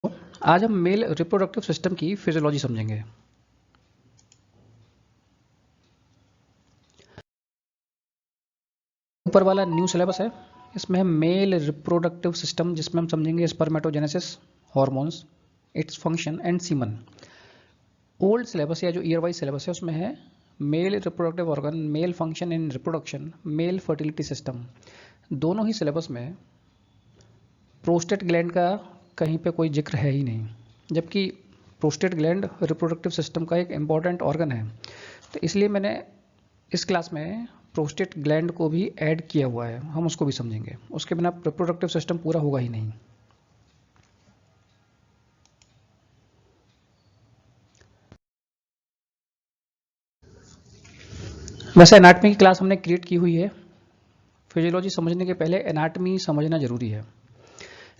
आज हम male reproductive system की फिजियोलॉजी समझेंगे। ऊपर वाला न्यू सिलेबस है, इसमें हम मेल रिप्रोडक्टिव सिस्टम जिसमें हम समझेंगे spermatogenesis, hormones, its function and semen. Old syllabus या जो ईयर वाइज सिलेबस है उसमें है male reproductive organ, male function in reproduction, male fertility system. दोनों ही सिलेबस में प्रोस्टेट ग्लैंड का कहीं पे कोई जिक्र है ही नहीं, जबकि प्रोस्टेट ग्लैंड रिप्रोडक्टिव सिस्टम का एक इम्पॉर्टेंट ऑर्गन है। तो इसलिए मैंने इस क्लास में प्रोस्टेट ग्लैंड को भी ऐड किया हुआ है, हम उसको भी समझेंगे। उसके बिना रिप्रोडक्टिव सिस्टम पूरा होगा ही नहीं। वैसे एनाटमी की क्लास हमने क्रिएट की हुई है। फिजियोलॉजी समझने के पहले एनाटमी समझना जरूरी है,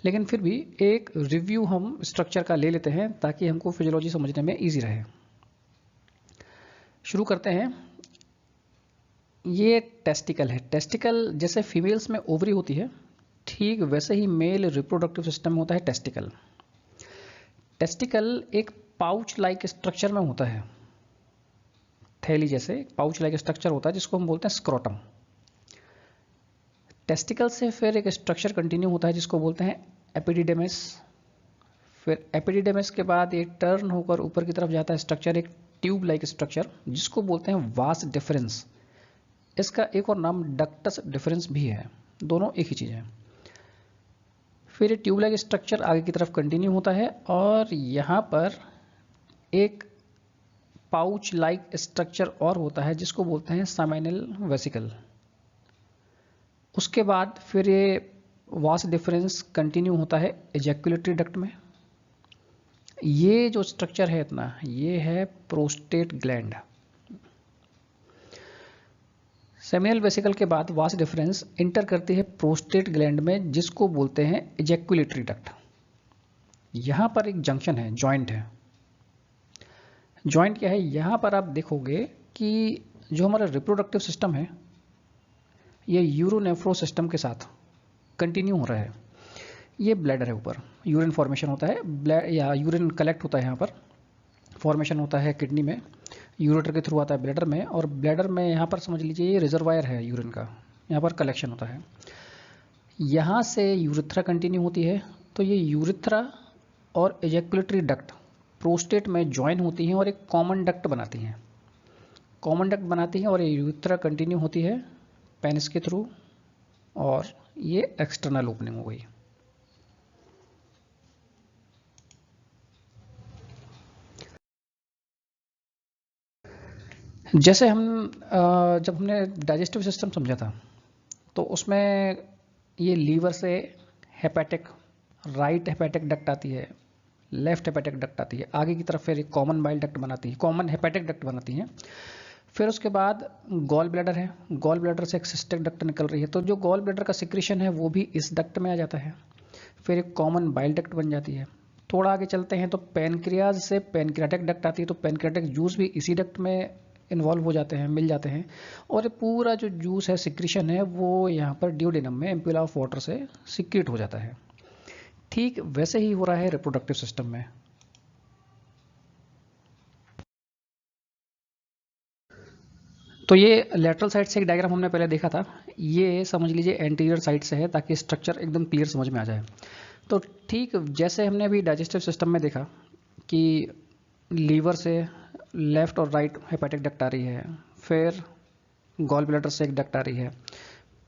लेकिन फिर भी एक रिव्यू हम स्ट्रक्चर का ले लेते हैं ताकि हमको फिजियोलॉजी समझने में ईजी रहे। शुरू करते हैं। ये टेस्टिकल है। टेस्टिकल जैसे फीमेल्स में ओवरी होती है, ठीक वैसे ही मेल रिप्रोडक्टिव सिस्टम में होता है टेस्टिकल। टेस्टिकल एक पाउच लाइक स्ट्रक्चर में होता है, थैली जैसे पाउच लाइक स्ट्रक्चर होता है जिसको हम बोलते हैं स्क्रोटम। टेस्टिकल से फिर एक स्ट्रक्चर कंटिन्यू होता है जिसको बोलते हैं एपिडिडेमिस। फिर एपिडिडेमिस के बाद एक टर्न होकर ऊपर की तरफ जाता है स्ट्रक्चर, एक ट्यूब लाइक स्ट्रक्चर जिसको बोलते हैं वास डिफरेंस। इसका एक और नाम डक्टस डिफरेंस भी है, दोनों एक ही चीज़ है। फिर ट्यूब लाइक स्ट्रक्चर आगे की तरफ कंटिन्यू होता है और यहाँ पर एक पाउच लाइक स्ट्रक्चर और होता है जिसको बोलते हैं सामाइनल वेसिकल। उसके बाद फिर ये वास डिफरेंस कंटिन्यू होता है एजैकुलेटरी डक्ट में। ये जो स्ट्रक्चर है इतना, ये है प्रोस्टेट ग्लैंड। सेमिनल वेसिकल के बाद वास डिफरेंस इंटर करती है प्रोस्टेट ग्लैंड में जिसको बोलते हैं एजैकुलेटरी डक्ट। यहां पर एक जंक्शन है, जॉइंट है। जॉइंट क्या है, यहां पर आप देखोगे कि जो हमारा रिप्रोडक्टिव सिस्टम है ये यूरोनेफ्रो सिस्टम के साथ कंटिन्यू हो रहा है। ये ब्लैडर है, ऊपर यूरिन फॉर्मेशन होता है, या यूरिन कलेक्ट होता है, यहाँ पर फॉर्मेशन होता है किडनी में, यूरेटर के थ्रू आता है ब्लैडर में, और ब्लैडर में यहाँ पर समझ लीजिए ये रिजर्वायर है यूरिन का, यहाँ पर कलेक्शन होता है। यहाँ से यूरिथ्रा कंटिन्यू होती है, तो ये यूरिथ्रा और एजैकुलेटरी डक्ट प्रोस्टेट में ज्वाइन होती हैं और एक कॉमन डक्ट बनाती हैं। कॉमन डक्ट बनाती हैं और ये यूरिथ्रा कंटिन्यू होती है पेनिस के थ्रू, और ये एक्सटर्नल ओपनिंग हो गई। जैसे हम जब हमने डाइजेस्टिव सिस्टम समझा था तो उसमें ये लीवर से हेपेटिक, राइट हेपेटिक डक्ट आती है, लेफ्ट हेपेटिक डक्ट आती है, आगे की तरफ फिर एक कॉमन बाइल डक्ट बनाती है, कॉमन हेपेटिक डक्ट बनाती है। फिर उसके बाद गॉल ब्लैडर है, गॉल ब्लैडर से एक सिस्टिक डक्ट निकल रही है, तो जो गॉल ब्लैडर का सिक्रीशन है वो भी इस डक्ट में आ जाता है। फिर एक कॉमन बाइल डक्ट बन जाती है। थोड़ा आगे चलते हैं तो पैनक्रियाज से पैनक्रियाटिक डक्ट आती है, तो पैनक्रियाटिक जूस भी इसी डक्ट में इन्वॉल्व हो जाते हैं, मिल जाते हैं, और ये पूरा जो जूस है, सिक्रीशन है, वो यहाँ पर ड्यूडेनम में एम्पुला ऑफ वाटर से सिक्रीट हो जाता है। ठीक वैसे ही हो रहा है रिप्रोडक्टिव सिस्टम में। तो ये लेटरल साइड से एक डायग्राम हमने पहले देखा था, ये समझ लीजिए एंटीरियर साइड से है ताकि स्ट्रक्चर एकदम क्लियर समझ में आ जाए। तो ठीक जैसे हमने अभी डाइजेस्टिव सिस्टम में देखा कि लीवर से लेफ्ट और राइट हेपेटिक डक्ट आ रही है, फिर गॉल ब्लैडर से एक डक्ट आ रही है,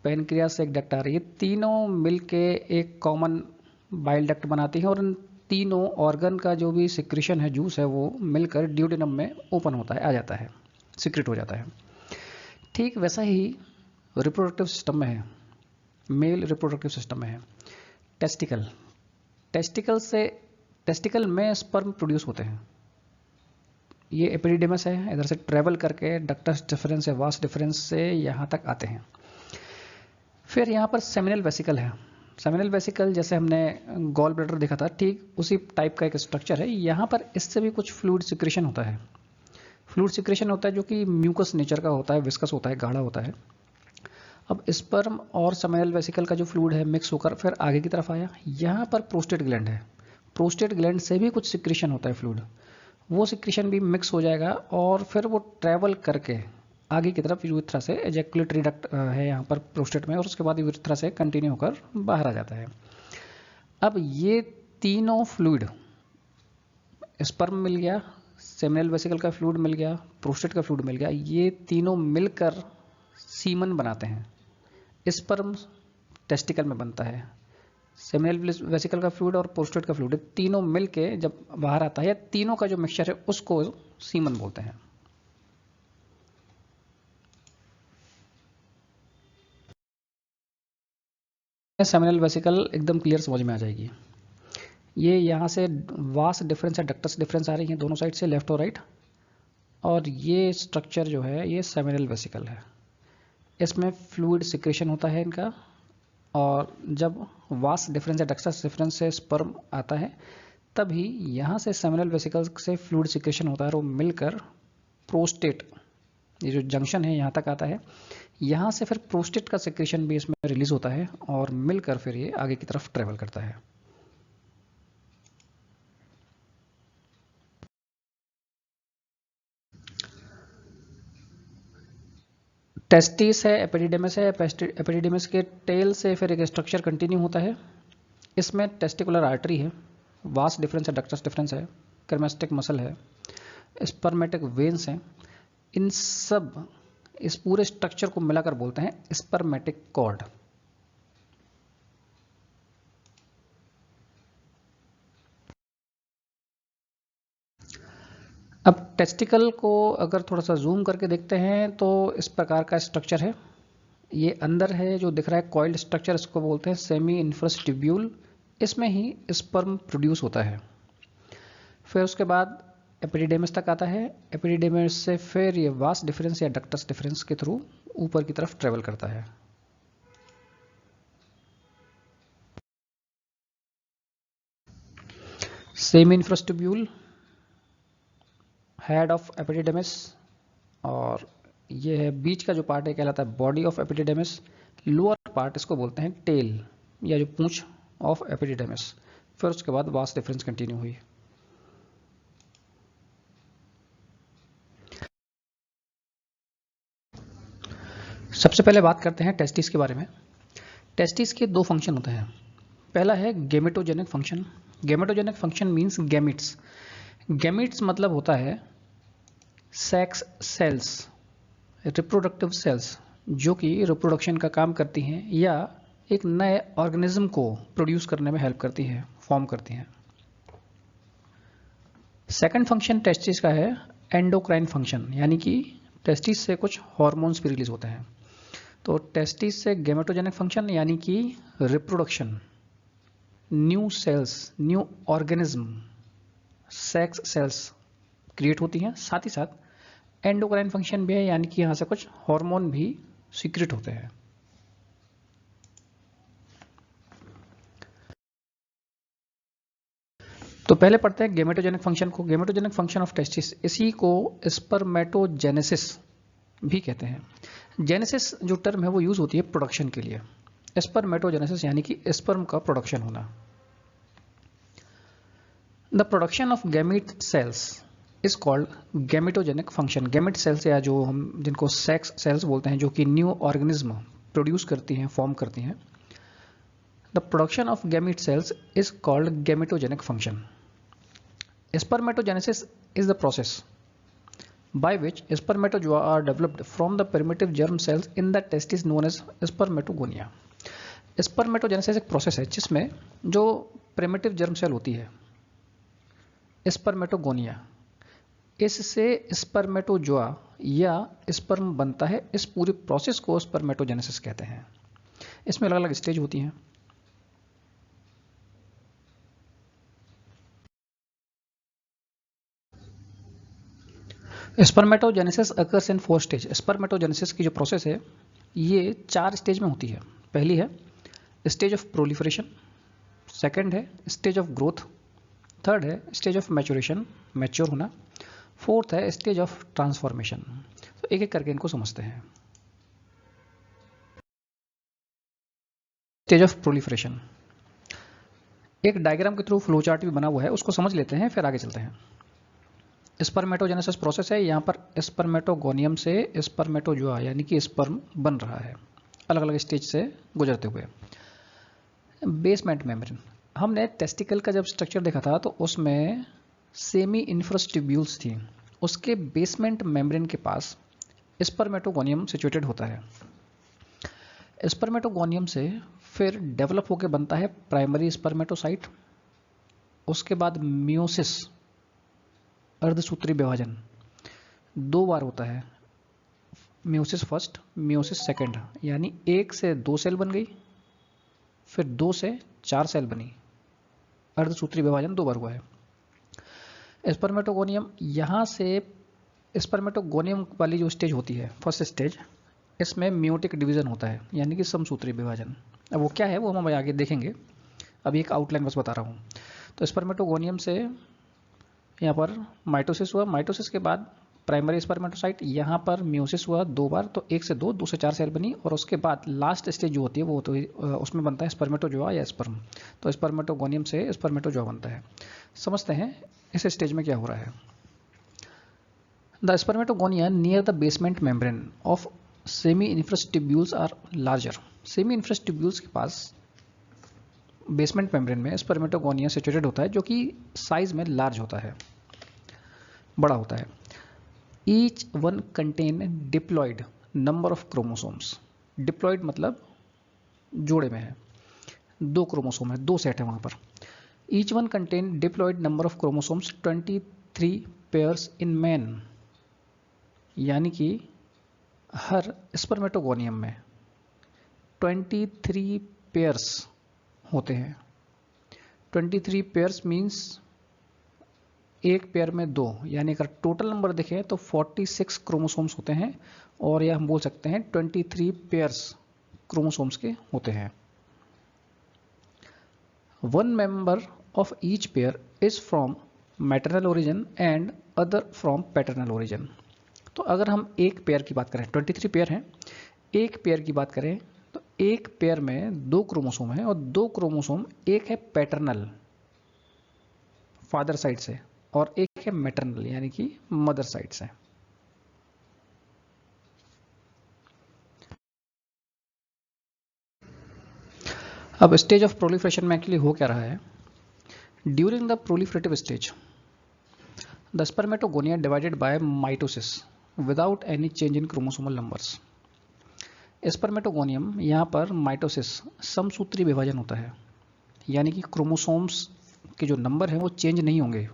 पैनक्रियास से एक डक्ट आ रही है, तीनों मिलके एक कॉमन बाइल डक्ट बनाती हैं, और इन तीनों ऑर्गन का जो भी सिक्रीशन है, जूस है, वो मिलकर ड्यूडेनम में ओपन होता है, आ जाता है, सिक्रेट हो जाता है। ठीक वैसा ही रिप्रोडक्टिव सिस्टम में है, मेल रिप्रोडक्टिव सिस्टम में है टेस्टिकल। टेस्टिकल में स्पर्म प्रोड्यूस होते हैं। ये एपिडिडेमस है, इधर से ट्रेवल करके डक्टस डिफरेंस या वास डिफरेंस से यहाँ तक आते हैं। फिर यहाँ पर सेमिनल वेसिकल है। सेमिनल वेसिकल जैसे हमने गॉल ब्लैडर देखा था, ठीक उसी टाइप का एक स्ट्रक्चर है। यहाँ पर इससे भी कुछ फ्लूइड सिक्रेशन होता है। फ्लूइड सिक्रेशन होता है जो कि म्यूकस नेचर का होता है, विस्कस होता है, गाढ़ा होता है। अब स्पर्म और सेमिनल वेसिकल का जो फ्लूइड है मिक्स होकर फिर आगे की तरफ आया। यहाँ पर प्रोस्टेट ग्लैंड है। प्रोस्टेट ग्लैंड से भी कुछ सिक्रीशन होता है फ्लूइड, वो सिक्रीशन भी मिक्स हो जाएगा और फिर वो ट्रैवल करके आगे की तरफ यूरेथ्रा से, एजैकुलेटरी डक्ट है यहाँ पर प्रोस्टेट में, और उसके बाद यूरेथ्रा से कंटिन्यू होकर बाहर आ जाता है। अब ये तीनों फ्लूइड, स्पर्म मिल गया, सेमिनल वेसिकल का फ्लूइड मिल गया, प्रोस्टेट का फ्लूइड मिल गया, ये तीनों मिलकर सीमन बनाते हैं। स्पर्म टेस्टिकल में बनता है, सेमिनल वेसिकल का फ्लूइड और प्रोस्टेट का फ्लूइड तीनों मिलके जब बाहर आता है, तीनों का जो मिक्सचर है उसको सीमन बोलते हैं। सेमिनल वेसिकल एकदम क्लियर समझ में आ जाएगी। ये यहाँ से वास डिफरेंस है, डक्टस डिफरेंस आ रही है दोनों साइड से, लेफ्ट और राइट, और ये स्ट्रक्चर जो है ये सेमिनल वेसिकल है। इसमें फ्लूइड सिक्रेशन होता है इनका, और जब वास डिफरेंस या डक्टस डिफरेंस से स्पर्म आता है तभी यहाँ से सेमिनल वेसिकल से फ्लूइड सिक्रेशन होता है और वो मिलकर प्रोस्टेट, ये जो जंक्शन है यहाँ तक आता है। यहाँ से फिर प्रोस्टेट का सिक्रेशन भी इसमें रिलीज होता है और मिलकर फिर ये आगे की तरफ ट्रेवल करता है। टेस्टिस है, एपिडिडेमिस है, एपिडिडेमिस के टेल से फिर एक स्ट्रक्चर कंटिन्यू होता है। इसमें टेस्टिकुलर आर्टरी है, वास डिफरेंस है, डक्टस डिफरेंस है, क्रेमेस्टिक मसल है, स्पर्मेटिक वेन्स हैं। इन सब, इस पूरे स्ट्रक्चर को मिलाकर बोलते हैं स्पर्मेटिक कॉर्ड। अब टेस्टिकल को अगर थोड़ा सा जूम करके देखते हैं तो इस प्रकार का स्ट्रक्चर है। ये अंदर है जो दिख रहा है कॉइल्ड स्ट्रक्चर, इसको बोलते हैं सेमी इन्फ्रस ट्यूब्यूल। इसमें ही स्पर्म प्रोड्यूस होता है। फिर उसके बाद एपिडिडेमिस तक आता है। एपिडिडेमिस से फिर ये वास डिफरेंस या डक्टस डिफरेंस के थ्रू ऊपर की तरफ ट्रेवल करता है। सेमी इन्फ्रस ट्यूब्यूल, हेड ऑफ एपिडिडेमिस, और ये है बीच का जो पार्ट है कहलाता है बॉडी ऑफ एपिडिडेमिस। लोअर पार्ट इसको बोलते हैं टेल या जो पूंछ ऑफ एपिडिडेमिस। फिर उसके बाद वास डिफरेंस कंटिन्यू हुई। सबसे पहले बात करते हैं टेस्टिस के बारे में। टेस्टिस के दो फंक्शन होते हैं। पहला है gametogenic function. Gametogenic function means gametes. Gametes मतलब होता है सेक्स सेल्स, रिप्रोडक्टिव सेल्स, जो कि रिप्रोडक्शन का काम करती हैं या एक नए ऑर्गेनिज्म को प्रोड्यूस करने में हेल्प करती है, फॉर्म करती हैं। सेकंड फंक्शन टेस्टिस का है एंडोक्राइन फंक्शन, यानी कि टेस्टिस से कुछ हार्मोन्स भी रिलीज होते हैं। तो टेस्टिस से गेमेटोजेनिक फंक्शन यानी कि reproduction, new sales, new organism, sex cells create होती हैं। साथ ही साथ एंडोक्राइन फंक्शन भी है, यानी कि यहां से कुछ हार्मोन भी सीक्रेट होते हैं। तो पहले पढ़ते हैं गेमेटोजेनिक फंक्शन को। गेमेटोजेनिक फंक्शन ऑफ टेस्टिस, इसी को स्पर्मेटोजेनेसिस भी कहते हैं। जेनेसिस जो टर्म है वो यूज होती है प्रोडक्शन के लिए। स्पर्मेटोजेनेसिस यानी कि स्पर्म का प्रोडक्शन होना। The production of gamete cells is called gametogenic function. Gamete cells या जो हम जिनको सेक्स सेल्स बोलते हैं, जो कि न्यू ऑर्गेनिज्म प्रोड्यूस करती हैं, फॉर्म करती हैं। The production of gamete cells is called gametogenic function. Spermatogenesis is the process by which spermatozoa are developed from the primitive germ cells in the testis known as spermatogonia. Spermatogenesis एक process है जिसमें जो primitive germ cell होती है spermatogonia, इससे spermatozoa या sperm बनता है। इस पूरी प्रोसेस को स्पर्मेटोजेनेसिस कहते हैं। इसमें अलग अलग स्टेज होती हैं। Spermatogenesis occurs in 4 stage. Spermatogenesis की जो प्रोसेस है ये 4 स्टेज में होती है। पहली है स्टेज ऑफ प्रोलिफरेशन, सेकंड है स्टेज ऑफ ग्रोथ, थर्ड है स्टेज ऑफ मैच्योरेशन, मैच्योर होना, फोर्थ है स्टेज ऑफ ट्रांसफॉर्मेशन। तो एक एक करके इनको समझते हैं। स्टेज ऑफ प्रोलिफरेशन, एक डायग्राम के थ्रू फ्लो चार्ट भी बना हुआ है, उसको समझ लेते हैं फिर आगे चलते हैं। स्पर्मेटोजेनेसिस प्रोसेस है। यहाँ पर स्पर्मेटोगोनियम से स्पर्मेटोजोआ यानी कि स्पर्म बन रहा है अलग अलग स्टेज से गुजरते हुए। बेसमेंट मेम्ब्रेन, हमने टेस्टिकल का जब स्ट्रक्चर देखा था तो उसमें सेमी इन्फ्रस ट्यूब्यूल्स थी, उसके बेसमेंट मेम्ब्रेन के पास स्पर्मेटोगोनियम सिचुएटेड होता है। स्पर्मेटोगोनियम से फिर डेवलप होकर बनता है प्राइमरी स्पर्मेटोसाइट, उसके बाद मियोसिस अर्धसूत्री विभाजन 2 बार होता है, मियोसिस फर्स्ट मियोसिस सेकंड, यानी 1 से 2 सेल बन गई, फिर 2 से 4 सेल बनी, अर्धसूत्री विभाजन 2 बार हुआ है। स्पर्मेटोगोनियम, यहाँ से स्पर्मेटोगोनियम वाली जो स्टेज होती है फर्स्ट स्टेज, इसमें मियोटिक डिवीजन होता है यानी कि समसूत्री विभाजन। अब वो क्या है वो हम आगे देखेंगे, अभी एक आउटलाइन बस बता रहा हूँ। तो स्पर्मेटोगोनियम से यहाँ पर माइटोसिस हुआ, माइटोसिस के बाद प्राइमरी स्पर्मेटोसाइट, यहाँ पर मियोसिस हुआ 2 बार, तो 1 से 2 से 4 सेल बनी, और उसके बाद लास्ट स्टेज जो होती है वो तो उसमें बनता है स्पर्मेटोजोआ या स्पर्म। तो स्पर्मेटोगोनियम से स्पर्मेटोजोआ बनता है। समझते हैं इस स्टेज में क्या हो रहा है। The spermatogonia near the basement membrane of seminiferous tubules are larger. Seminiferous tubules के पास बेसमेंट मेम्ब्रेन में स्पर्मेटोगोनिया सिचुएटेड होता है जो कि साइज में लार्ज होता है, बड़ा होता है। Each one contain diploid number of chromosomes. Diploid मतलब जोड़े में है, 2 क्रोमोसोम है, 2 सेट है वहां पर। Each one contain diploid number of chromosomes 23 pairs in man, यानी कि हर स्पर्मेटोगोनियम में 23 पेयर्स होते हैं। 23 पेयर्स मीन्स एक पेयर में 2, यानी अगर टोटल नंबर देखें तो 46 क्रोमोसोम्स होते हैं, और यह हम बोल सकते हैं 23 पेयर्स क्रोमोसोम्स के होते हैं। One member of each pair is from maternal origin and other from paternal origin. तो अगर हम एक पेयर की बात करें, 23 पेयर हैं, एक पेयर की बात करें तो एक पेयर में 2 क्रोमोसोम है, और 2 क्रोमोसोम, एक है पैटर्नल फादर साइड से और एक है मैटरनल यानी कि मदर साइड से। अब स्टेज ऑफ प्रोलिफरेशन में एक्चुअली हो क्या रहा है। During the proliferative stage the spermatogonia divided by mitosis without any change in chromosomal numbers. Spermatogonium यहाँ पर माइटोसिस समसूत्री विभाजन होता है, यानी कि क्रोमोसोम्स के जो नंबर हैं वो चेंज नहीं होंगे।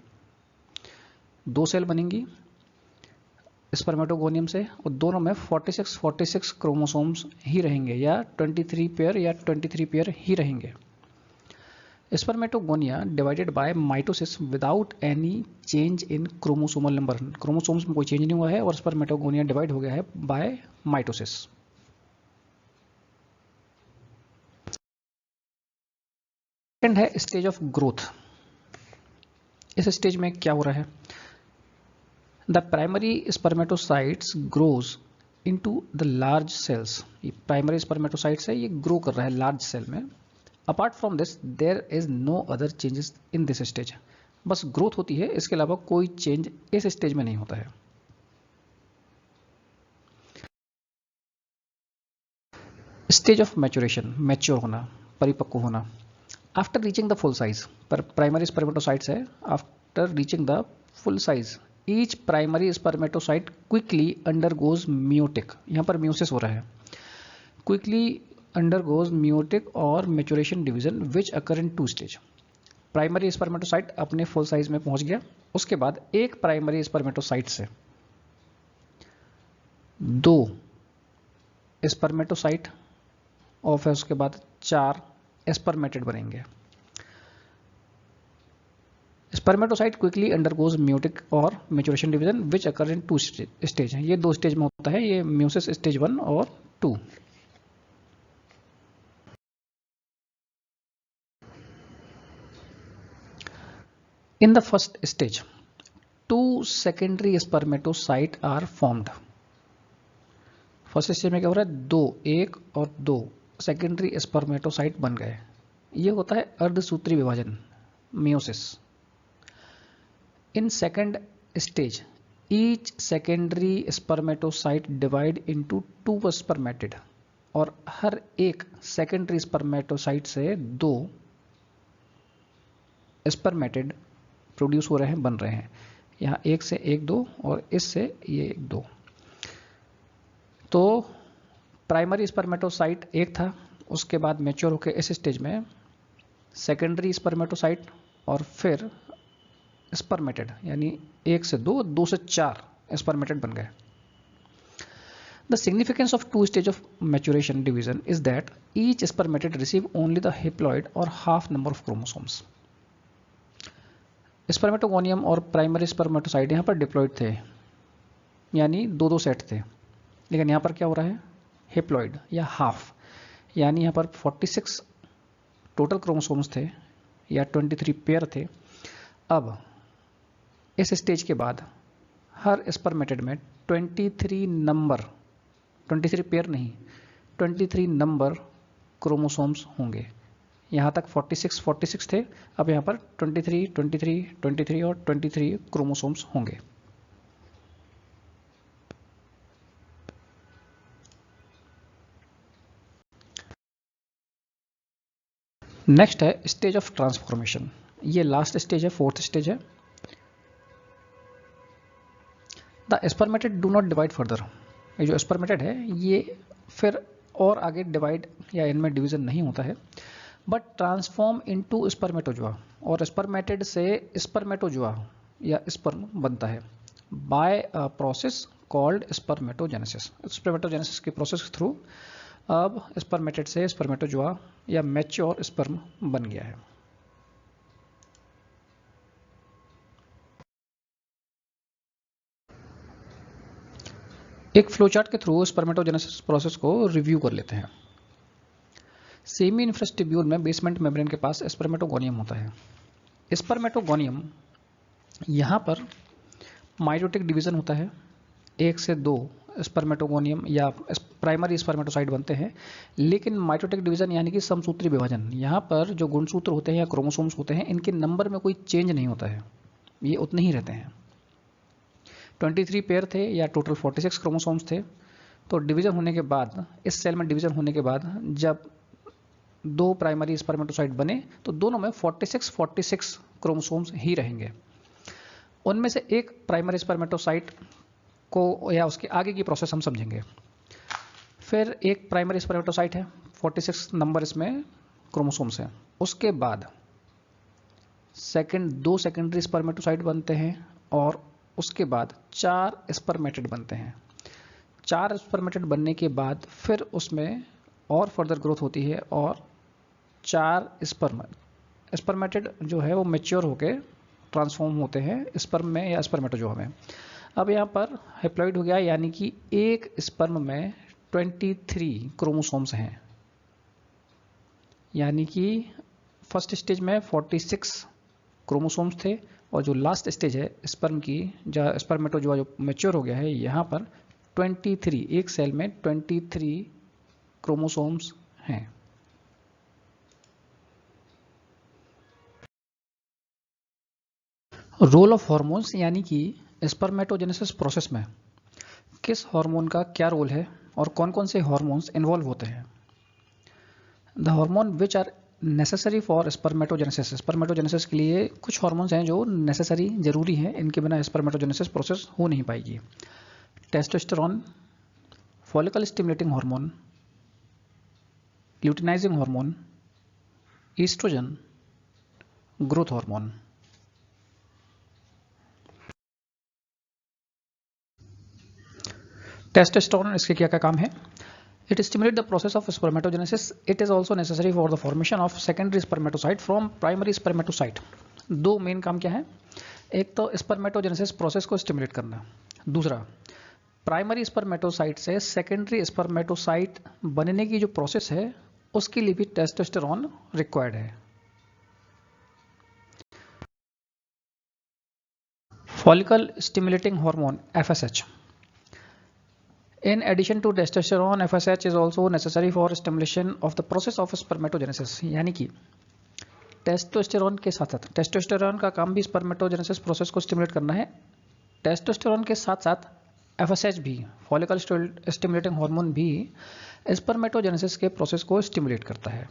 2 सेल बनेंगी स्पर्मेटोगोनियम से, और दोनों में 46 क्रोमोसोम्स ही रहेंगे, या 23 पेयर या 23 पेयर ही रहेंगे। Spermatogonia divided by mitosis without any change in chromosomal number. Chromosomes में कोई चेंज नहीं हुआ है और स्पर्मेटोगोनिया डिवाइड हो गया है बाय माइटोसिस। सेकंड है स्टेज ऑफ ग्रोथ। इस स्टेज में क्या हो रहा है। The primary spermatocytes grows into the large cells. ये प्राइमरी स्पर्मेटोसाइट्स है, ये ग्रो कर रहा है लार्ज सेल में। Apart from this there is no other changes in this stage. बस ग्रोथ होती है, इसके अलावा कोई चेंज इस स्टेज में नहीं होता है। स्टेज ऑफ मैच्योरेशन, मैच्योर होना, परिपक्व होना। After reaching the full size, पर प्राइमरी स्पर्मेटोसाइट्स है, after reaching the full size each primary spermatocyte quickly undergoes meiotic. यहां पर मियोसिस हो रहा है। क्विकली अंडरगोज मियोटिक और मैच्योरेशन डिवीजन विच अकर इन 2 स्टेज। प्राइमरी स्पर्मेटोसाइट अपने फुल साइज में पहुंच गया, उसके बाद एक प्राइमरी स्पर्मेटोसाइट से 2 स्पर्मेटोसाइट ऑफ है, उसके बाद 4 स्पर्मेटेड बनेंगे। स्पर्मेटोसाइट क्विकली अंडरगोज म्यूटिक और मैच्योरेशन डिवीजन विच अकर इन 2 स्टेज है। ये 2 स्टेज में होता है, ये म्यूसिस स्टेज 1 और 2। In the first stage 2 secondary spermatocyte are formed. First stage में क्या हो रहा है, 2, 1 और 2 सेकेंडरी स्पर्मेटोसाइट बन गए। ये होता है अर्धसूत्री विभाजन, meiosis. In second stage each secondary spermatocyte divide into 2 spermatid, और हर एक सेकेंडरी स्पर्मेटोसाइट से 2 स्पर्मेटिड प्रोड्यूस हो रहे हैं, बन रहे हैं। यहाँ 1 से 1 2 और इससे ये 2। तो प्राइमरी स्पर्मेटोसाइट एक था, उसके बाद मैच्योर होकर इस स्टेज में सेकेंडरी स्पर्मेटोसाइट और फिर स्पर्मेटिड, यानी 1 से 2 2 से 4 स्पर्मेटिड बन गए। The significance of 2 stage of maturation division is that each spermatid receive only the haploid or half number of chromosomes. Spermatogonium और प्राइमरी स्पर्मेटोसाइट यहाँ पर डिप्लॉइड थे, यानी 2-2 सेट थे, लेकिन यहाँ पर क्या हो रहा है, हेप्लॉइड या हाफ, यानी यहाँ पर 46 टोटल क्रोमोसोम्स थे या 23 पेयर थे। अब इस स्टेज के बाद हर स्पर्मेटिड में 23 पेयर नहीं, 23 नंबर क्रोमोसोम्स होंगे। यहाँ तक 46 थे, अब यहाँ पर 23 और 23 क्रोमोसोम्स होंगे। नेक्स्ट है स्टेज ऑफ ट्रांसफॉर्मेशन। ये लास्ट स्टेज है, 4th स्टेज है। The spermatid do not divide further. ये जो स्पर्मेटिड है ये फिर और आगे डिवाइड या इनमें डिवीजन नहीं होता है, बट ट्रांसफॉर्म इनटू स्पर्मेटोजोआ, और स्पर्मेटिड से स्पर्मेटोजोआ या स्पर्म बनता है by a process called spermatogenesis. Spermatogenesis की प्रोसेस के थ्रू अब स्पर्मेटिड से स्पर्मेटोजोआ या मैच्योर स्पर्म बन गया है। एक फ्लोचार्ट के थ्रू स्पर्मेटोजेनेसिस प्रोसेस को रिव्यू कर लेते हैं। सेमी इन्फ्रास्टिब्यूल में बेसमेंट मेम्ब्रेन के पास स्पर्मेटोगोनियम होता है। स्पर्मेटोगोनियम यहाँ पर माइटोटिक डिवीजन होता है, 1 से 2 स्पर्मेटोगोनियम या प्राइमरी स्पर्मेटोसाइट बनते हैं, लेकिन माइटोटिक डिवीजन यानी कि समसूत्री विभाजन, यहाँ पर जो गुणसूत्र होते हैं या क्रोमोसोम्स होते हैं इनके नंबर में कोई चेंज नहीं होता है, ये उतने ही रहते हैं। 23 पेयर थे या टोटल 46 क्रोमोसोम्स थे। तो डिवीजन होने के बाद, इस सेल में डिवीजन होने के बाद जब 2 प्राइमरी स्पर्मेटोसाइट बने तो दोनों में 46 क्रोमोसोम्स ही रहेंगे। उनमें से एक प्राइमरी स्पर्मेटोसाइट को या उसके आगे की प्रोसेस हम समझेंगे। फिर एक प्राइमरी स्पर्मेटोसाइट है, 46 नंबर इसमें क्रोमोसोम्स हैं। उसके बाद 2 सेकेंडरी स्पर्मेटोसाइट बनते हैं और उसके बाद 4 स्पर्मेटिड बनते हैं। 4 स्पर्मेटिड बनने के बाद फिर उसमें और फर्दर ग्रोथ होती है और 4 स्पर्मेटिड जो है वो मैच्योर होके ट्रांसफॉर्म होते हैं स्पर्म में या स्पर्मेटोजोआ में। अब यहाँ पर हेप्लॉइड हो गया, यानी कि एक स्पर्म में 23 क्रोमोसोम्स हैं, यानी कि फर्स्ट स्टेज में 46 क्रोमोसोम्स थे और जो लास्ट स्टेज है स्पर्म की, जो स्पर्मेटोजोआ जो मैच्योर हो गया है, यहाँ पर 23, एक सेल में 23 क्रोमोसोम्स हैं। रोल ऑफ हार्मोन्स, यानी कि स्पर्मेटोजेनेसिस प्रोसेस में किस हार्मोन का क्या रोल है और कौन कौन से हार्मोन्स इन्वॉल्व होते हैं। The hormone which are necessary for spermatogenesis. Spermatogenesis के लिए कुछ हार्मोन्स हैं जो नेसेसरी, जरूरी हैं, इनके बिना स्पर्मेटोजेनेसिस प्रोसेस हो नहीं पाएगी। Testosterone, follicle stimulating hormone, luteinizing hormone, estrogen, growth hormone. Testosterone, इसके क्या क्या काम है? It stimulates the process of spermatogenesis. It is also necessary for the formation of secondary spermatocyte from primary spermatocyte. 2 main काम क्या है? एक तो स्पर्मेटोजेनेसिस प्रोसेस को स्टिमुलेट करना, दूसरा प्राइमरी स्पर्मेटोसाइट से सेकेंडरी स्पर्मेटोसाइट बनने की जो प्रोसेस है उसके लिए भी टेस्टोस्टेरोन रिक्वायर्ड है। Follicle stimulating hormone FSH. In addition to testosterone, FSH is also necessary for stimulation of the process of spermatogenesis. यानी कि टेस्टोस्टेरोन के साथ साथ, टेस्टोस्टेरोन का काम भी स्पर्मेटोजेनेसिस प्रोसेस को स्टिमुलेट करना है। टेस्टोस्टेरोन के साथ साथ एफएसएच भी, फॉलिकल स्टिमुलेटिंग हार्मोन भी स्पर्मेटोजेनेसिस के प्रोसेस को स्टिमुलेट करता है।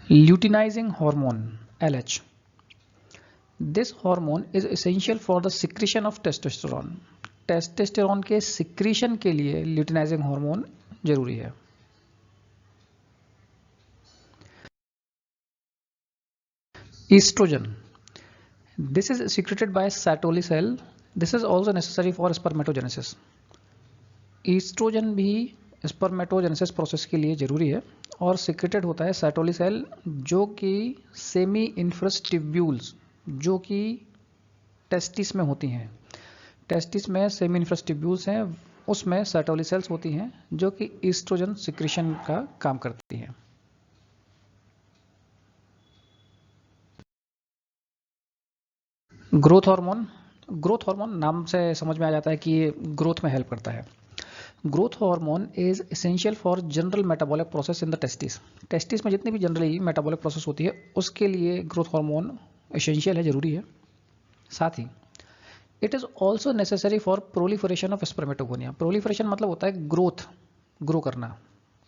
Luteinizing hormone LH, this hormone is essential for the secretion of testosterone. Testosterone के सिक्रीशन के लिए ल्यूटिनाइजिंग हार्मोन जरूरी है। Estrogen, this is secreted by Sertoli cell. This is also necessary for spermatogenesis. Estrogen भी spermatogenesis process के लिए जरूरी है और सिक्रेटेड होता है Sertoli सेल, जो कि सेमी इन्फ्रस ट्यूब्यूल्स, जो कि टेस्टिस में होती हैं। टेस्टिस में सेमी इन्फ्रस ट्यूब्यूल्स हैं, उसमें Sertoli सेल्स होती हैं जो कि ईस्ट्रोजन सिक्रीशन का काम करती हैं। ग्रोथ हार्मोन, ग्रोथ हार्मोन नाम से समझ में आ जाता है कि ये ग्रोथ में हेल्प करता है। Growth hormone is essential for general metabolic process in the testis. Testis में जितनी भी जनरली मेटाबॉलिक प्रोसेस होती है उसके लिए ग्रोथ हार्मोन एसेंशियल है, जरूरी है। साथ ही it is also necessary for proliferation of spermatogonia. Proliferation मतलब होता है ग्रोथ, ग्रो करना।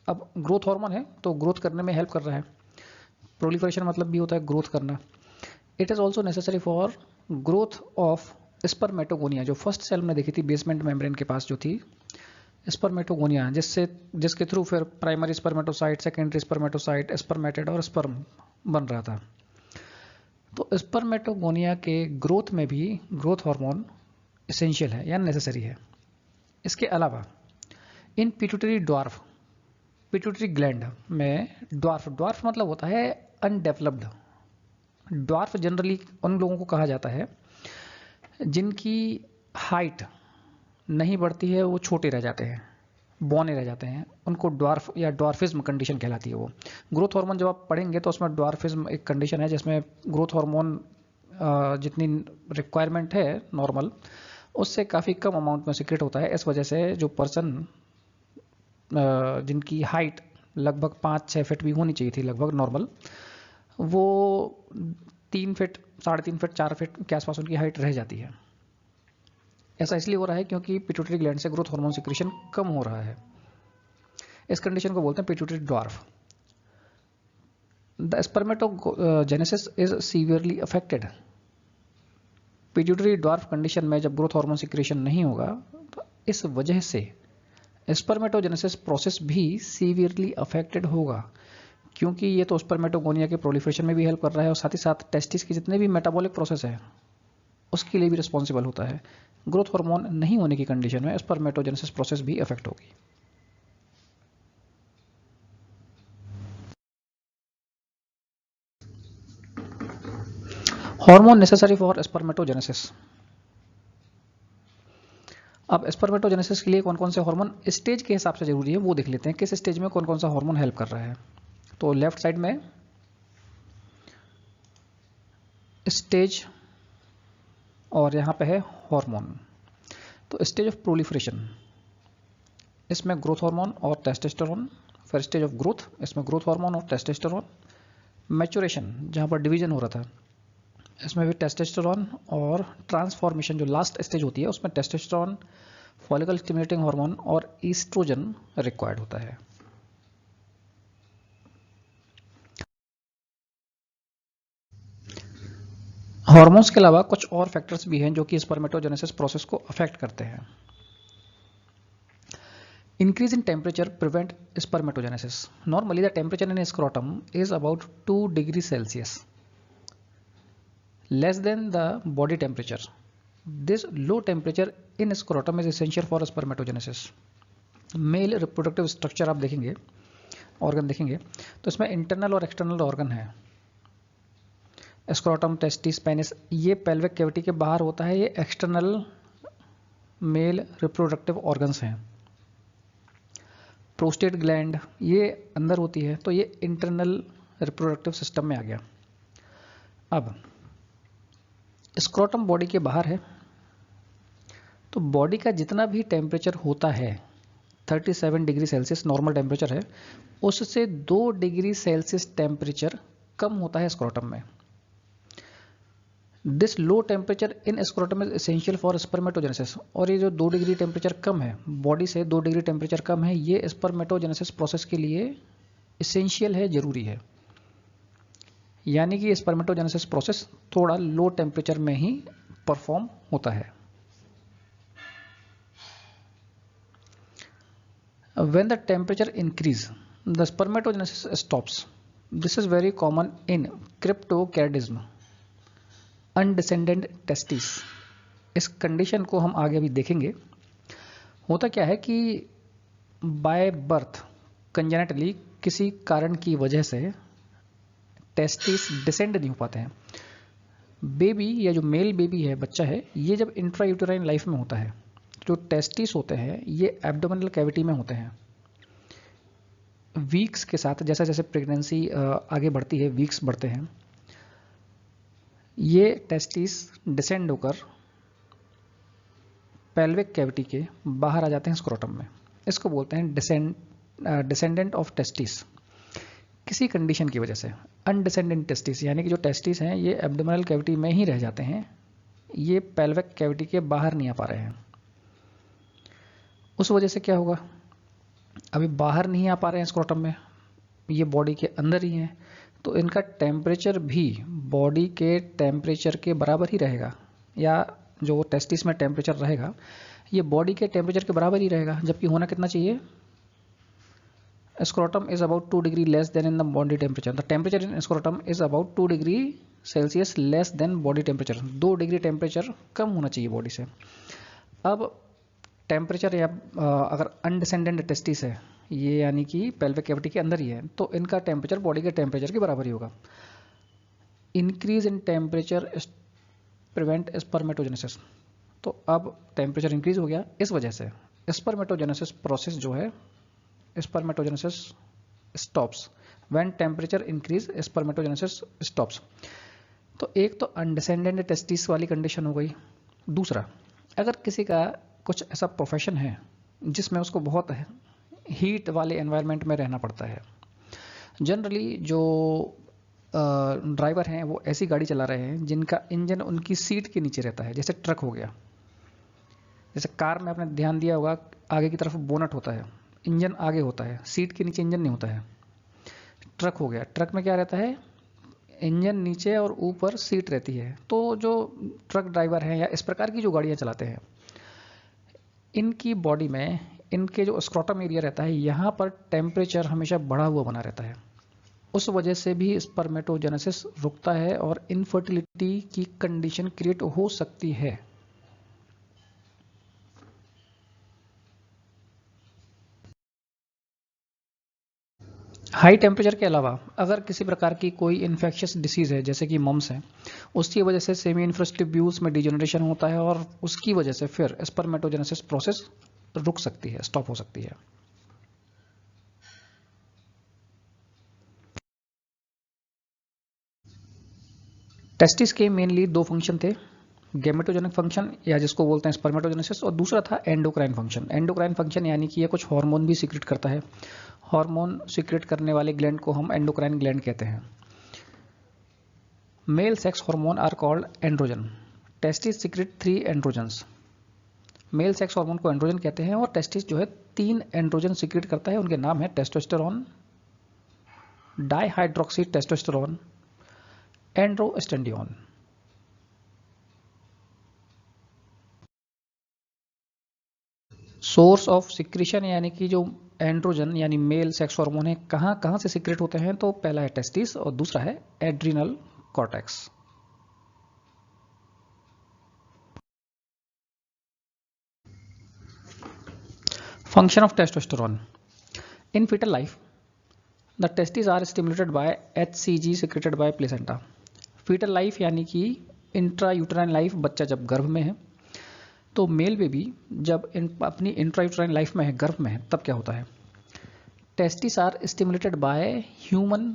अब ग्रोथ हार्मोन है तो ग्रोथ करने में हेल्प कर रहा है। प्रोलिफरेशन मतलब भी होता है ग्रोथ करना। It is also necessary for growth of spermatogonia, जो फर्स्ट सेल में देखी थी बेसमेंट मेम्ब्रेन के पास जो थी स्पर्मेटोगोनिया, जिसके थ्रू फिर primary spermatocyte, secondary spermatocyte, spermatid और स्पर्म बन रहा था। तो स्पर्मेटोगोनिया के ग्रोथ में भी ग्रोथ हार्मोन एसेंशियल है या नेसेसरी है। इसके अलावा इन पिट्यूटरी ड्वार्फ, पिट्यूटरी ग्लैंड में ड्वार्फ मतलब होता है अनडेवलप्ड। ड्वार्फ जनरली उन लोगों को कहा जाता है जिनकी हाइट नहीं बढ़ती है, वो छोटे रह जाते हैं, बौने रह जाते हैं, उनको ड्वार्फ या ड्वार्फिज्म कंडीशन कहलाती है वो। ग्रोथ हार्मोन जब आप पढ़ेंगे तो उसमें ड्वार्फिज्म एक कंडीशन है जिसमें ग्रोथ हार्मोन जितनी रिक्वायरमेंट है नॉर्मल, उससे काफ़ी कम अमाउंट में सीक्रेट होता है। इस वजह से जो पर्सन जिनकी हाइट लगभग 5-6 फीट भी होनी चाहिए थी लगभग नॉर्मल, वो 3 फीट, 3.5 फीट, 4 फीट के आसपास उनकी हाइट रह जाती है। ऐसा इसलिए हो रहा है क्योंकि पिट्यूटरी ग्लैंड से ग्रोथ हार्मोन सिक्रीशन कम हो रहा है। इस कंडीशन को बोलते हैं pituitary dwarf. The spermatogenesis is severely affected. Pituitary dwarf condition में जब ग्रोथ हार्मोन सिक्रीशन नहीं होगा तो इस वजह से स्पर्मेटोजेनेसिस प्रोसेस भी सीवियरली अफेक्टेड होगा, क्योंकि ये तो स्पर्मेटोगोनिया के प्रोलिफरेशन में भी हेल्प कर रहा है और साथ ही साथ टेस्टिस के जितने भी मेटाबॉलिक प्रोसेस है उसके लिए भी रिस्पॉन्सिबल होता है। ग्रोथ हार्मोन नहीं होने की कंडीशन में स्पर्मेटोजेनेसिस प्रोसेस भी अफेक्ट होगी। Hormone necessary for spermatogenesis. अब स्पर्मेटोजेनेसिस के लिए कौन कौन से हार्मोन स्टेज के हिसाब से जरूरी है वो देख लेते हैं, किस स्टेज में कौन कौन सा हार्मोन हेल्प कर रहा है। तो लेफ्ट साइड में स्टेज और यहाँ पे है हार्मोन। तो स्टेज ऑफ प्रोलिफरेशन, इसमें ग्रोथ हार्मोन और टेस्टोस्टेरोन। फिर स्टेज ऑफ ग्रोथ, इसमें ग्रोथ हार्मोन और टेस्टोस्टेरोन। मैच्योरेशन, जहाँ पर डिवीजन हो रहा था, इसमें भी टेस्टोस्टेरोन। और ट्रांसफॉर्मेशन, जो लास्ट स्टेज होती है, उसमें टेस्टोस्टेरोन, फॉलिकल स्टिमुलेटिंग हार्मोन और ईस्ट्रोजन रिक्वायर्ड होता है। हार्मोन्स के अलावा कुछ और फैक्टर्स भी हैं जो कि स्पर्मेटोजेनेसिस प्रोसेस को अफेक्ट करते हैं। Increase in temperature prevent spermatogenesis. Normally the temperature in scrotum is about 2 degrees Celsius, less than the body temperature. This low temperature in scrotum is essential for spermatogenesis. Male reproductive structure आप देखेंगे, organ देखेंगे तो इसमें internal और external organ है। Scrotum, testis, penis, ये pelvic cavity के बाहर होता है, ये एक्सटर्नल मेल रिप्रोडक्टिव ऑर्गन्स हैं। प्रोस्टेट ग्लैंड ये अंदर होती है, तो ये इंटरनल रिप्रोडक्टिव सिस्टम में आ गया। अब स्क्रोटम बॉडी के बाहर है, तो बॉडी का जितना भी टेम्परेचर होता है 37 डिग्री सेल्सियस नॉर्मल टेम्परेचर है, उससे 2 डिग्री सेल्सियस टेम्परेचर कम होता है स्क्रोटम में। This low temperature in scrotum is essential for spermatogenesis. और ये जो 2 डिग्री टेम्परेचर कम है, बॉडी से 2 डिग्री टेम्परेचर कम है, ये स्पर्मेटोजेनेसिस प्रोसेस के लिए एसेंशियल है, जरूरी है। यानी कि स्पर्मेटोजेनेसिस प्रोसेस थोड़ा लो टेम्परेचर में ही परफॉर्म होता है। When the temperature increase, the spermatogenesis stops. This is very common in cryptorchidism, undescended testes. इस कंडीशन को हम आगे अभी देखेंगे। होता क्या है कि बाय बर्थ कंजेनेटली किसी कारण की वजह से टेस्टिस डिसेंड नहीं हो पाते हैं। बेबी या जो मेल बेबी है, बच्चा है, ये जब इंट्रायूटेराइन लाइफ में होता है, जो टेस्टिस होते हैं ये एब्डोमिनल कैविटी में होते हैं। वीक्स के साथ जैसे जैसे प्रेगनेंसी आगे बढ़ती है, वीक्स बढ़ते हैं, ये टेस्टिस डिसेंड होकर पेल्विक कैविटी के बाहर आ जाते हैं स्क्रोटम में। इसको बोलते हैं डिसेंडेंट ऑफ टेस्टिस। किसी कंडीशन की वजह से अनडिसेंडेंट टेस्टिस, यानी कि जो टेस्टिस हैं ये एब्डोमिनल कैविटी में ही रह जाते हैं, ये पेल्विक कैविटी के बाहर नहीं आ पा रहे हैं। उस वजह से क्या होगा, अभी बाहर नहीं आ पा रहे हैं स्क्रोटम में, ये बॉडी के अंदर ही हैं, तो इनका टेम्परेचर भी बॉडी के टेम्परेचर के बराबर ही रहेगा, या जो टेस्टिस में टेम्परेचर रहेगा ये बॉडी के टेम्परेचर के बराबर ही रहेगा। जबकि होना कितना चाहिए, scrotum is about 2 degree less than in the body temperature. The temperature in scrotum is about 2 degree Celsius less than body temperature. 2 degree temperature कम होना चाहिए बॉडी से। अब टेम्परेचर या अगर अनडिसेंडेंट टेस्टिस है ये, यानी कि पेल्विक कैविटी के अंदर ही है, तो इनका टेम्परेचर बॉडी के टेम्परेचर के बराबर ही होगा। Increase in temperature prevent spermatogenesis. तो अब टेम्परेचर इंक्रीज हो गया, इस वजह से स्पर्मेटोजेनेसिस प्रोसेस जो है, spermatogenesis stops. When temperature increase spermatogenesis stops. तो एक तो अनडिसेंडेंट टेस्टिस वाली कंडीशन हो गई। दूसरा, अगर किसी का कुछ ऐसा प्रोफेशन है जिसमें उसको बहुत हीट वाले एनवायरनमेंट में रहना पड़ता है, जनरली जो ड्राइवर हैं वो ऐसी गाड़ी चला रहे हैं जिनका इंजन उनकी सीट के नीचे रहता है, जैसे ट्रक हो गया। जैसे कार में आपने ध्यान दिया होगा, आगे की तरफ बोनट होता है, इंजन आगे होता है, सीट के नीचे इंजन नहीं होता है। ट्रक हो गया, ट्रक में क्या रहता है, इंजन नीचे और ऊपर सीट रहती है। तो जो ट्रक ड्राइवर हैं या इस प्रकार की जो गाड़ियां चलाते हैं, इनकी बॉडी में इनके जो स्क्रोटम एरिया रहता है, यहाँ पर टेम्परेचर हमेशा बढ़ा हुआ बना रहता है। उस वजह से भी स्पर्मेटोजेनेसिस रुकता है और इनफर्टिलिटी की कंडीशन क्रिएट हो सकती है। हाई टेम्परेचर के अलावा अगर किसी प्रकार की कोई इन्फेक्शियस डिसीज है, जैसे कि मम्स है, उसकी वजह से सेमी इन्फ्रेस ट्यूब्यूल्स में डिजेनरेशन होता है और उसकी वजह से फिर स्पर्मेटोजेनेसिस प्रोसेस रुक सकती है, स्टॉप हो सकती है। टेस्टिस के मेनली 2 फंक्शन थे, गैमेटोजेनिक फंक्शन या जिसको बोलते हैं स्पर्मेटोजेनेसिस, और दूसरा था एंडोक्राइन फंक्शन। एंडोक्राइन फंक्शन यानी कि ये कुछ हार्मोन भी सीक्रेट करता है। हार्मोन सीक्रेट करने वाले ग्लैंड को हम एंडोक्राइन ग्लैंड कहते हैं। Male sex hormone are called androgen. Testis secrete 3 androgens. Male sex hormone को एंड्रोजन कहते हैं और टेस्टिस जो है 3 एंड्रोजन सीक्रेट करता है। उनके नाम है testosterone, dihydroxy testosterone, androstenedione. Source of secretion यानी कि जो एंड्रोजन यानी मेल सेक्स हार्मोन है कहाँ कहाँ से सीक्रेट होते हैं, तो पहला है टेस्टिस और दूसरा है adrenal cortex. Function of testosterone in fetal life, the testis are stimulated by HCG secreted by placenta. Fetal life यानी कि इंट्रा यूटेराइन लाइफ, बच्चा जब गर्भ में है, तो मेल बेबी जब अपनी इंट्रायूटेराइन लाइफ में है, गर्भ में है, तब क्या होता है, testis are stimulated by human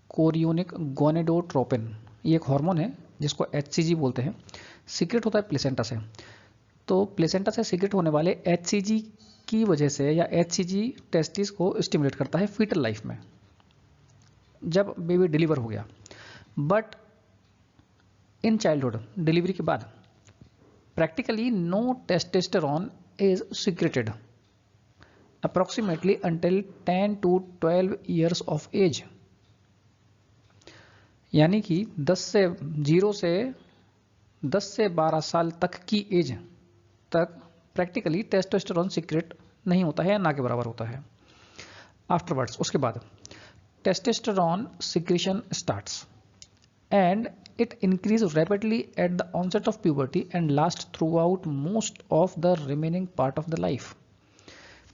chorionic gonadotropin. ये एक हार्मोन है जिसको HCG बोलते हैं, सीक्रेट होता है प्लेसेंटा से। तो प्लेसेंटा से सीक्रेट होने वाले HCG की वजह से या HCG टेस्टिस को स्टिमुलेट करता है फीटल लाइफ में, जब बेबी डिलीवर हो गया। बट इन चाइल्डहुड, डिलीवरी के बाद, practically no testosterone is secreted approximately until 10 to 12 years of age. यानी कि 10 से 12 साल तक की एज तक प्रैक्टिकली टेस्टोस्टेरोन सीक्रेट नहीं होता है, ना के बराबर होता है। आफ्टरवर्ड्स, उसके बाद testosterone secretion starts and it increases rapidly at the onset of puberty and lasts throughout most of the remaining part of the life.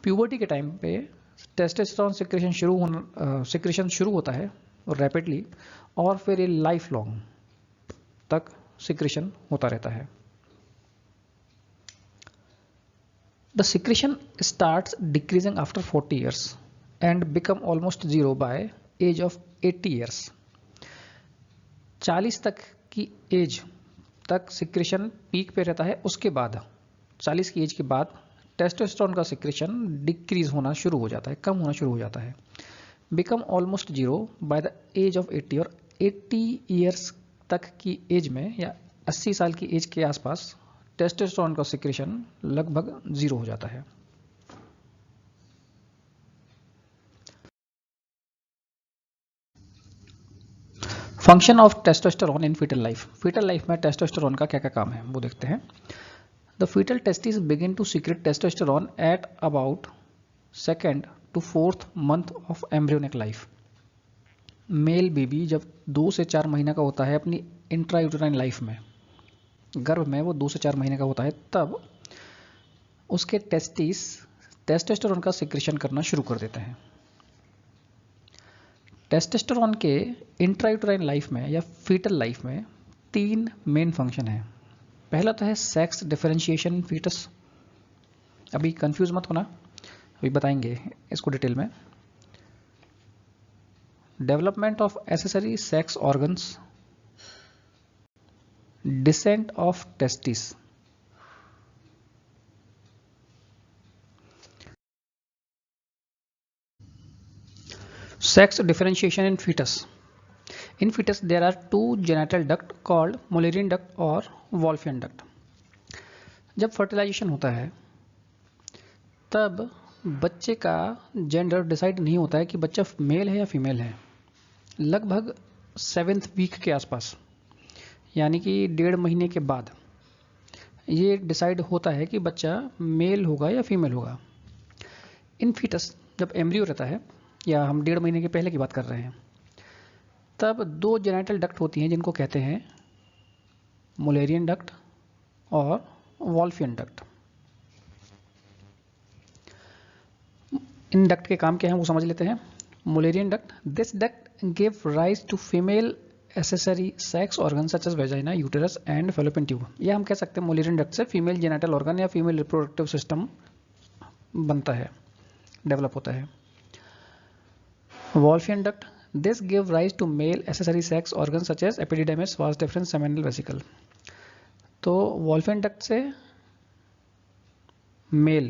Puberty के टाइम पे टेस्टोस्टेरोन सिक्रेशन शुरू होता है रैपिडली और फिर ये लाइफ लॉन्ग तक सिक्रेशन होता रहता है। The secretion starts decreasing after 40 years and become almost zero by age of 80 years. 40 तक की एज तक सिक्रेशन पीक पे रहता है। उसके बाद 40 की एज के बाद टेस्टोस्टेरोन का सिक्रेशन डिक्रीज होना शुरू हो जाता है, कम होना शुरू हो जाता है। Become almost zero by the age of 80, और 80 ईयर्स तक की एज में या 80 साल की एज के आसपास टेस्टोस्टेरोन का सिक्रेशन लगभग जीरो हो जाता है। Function of testosterone in fetal life. Fetal life में टेस्टोस्टेरोन का क्या क्या काम है वो देखते हैं। The fetal testis begin to secrete testosterone at about 2nd to 4th month of embryonic life. Male baby जब 2 से 4 महीने का होता है अपनी इंट्रायूटेराइन लाइफ में, गर्भ में वो 2 से 4 महीने का होता है, तब उसके टेस्टिस टेस्टोस्टेरोन का सिक्रेशन करना शुरू कर देते हैं। टेस्टोस्टेरोन के इंट्रायूटेराइन लाइफ में या फीटल लाइफ में 3 मेन फंक्शन है। पहला तो है सेक्स डिफरेंशिएशन इन फीटस। अभी कंफ्यूज मत होना, अभी बताएंगे इसको डिटेल में। Development of accessory sex organs, descent of testis, sex differentiation in fetus. In fetus there are 2 genital duct called Mullerian duct और Wolffian duct. जब फर्टिलाइजेशन होता है तब बच्चे का जेंडर डिसाइड नहीं होता है कि बच्चा मेल है या फीमेल है। लगभग 7th वीक के आसपास, यानी कि 1.5 महीने के बाद ये डिसाइड होता है कि बच्चा मेल होगा या फीमेल होगा। इन फीटस जब एम्ब्रियो रहता है, या हम 1.5 महीने के पहले की बात कर रहे हैं, तब 2 जेनिटल डक्ट होती हैं जिनको कहते हैं मुलेरियन डक्ट और वॉल्फियन डक्ट। इन डक्ट के काम क्या हैं वो समझ लेते हैं। Mullerian duct, this duct give rise to female accessory sex organ such as vagina, uterus and fallopian tube. यह हम कह सकते हैं मुलेरियन डक्ट से फीमेल जेनिटल ऑर्गन या फीमेल रिप्रोडक्टिव सिस्टम बनता है, डेवलप होता है। Wolffian duct, this give rise to male accessory sex organs such as epididymis, vas deferens, seminal vesicle। तो Wolffian duct से मेल,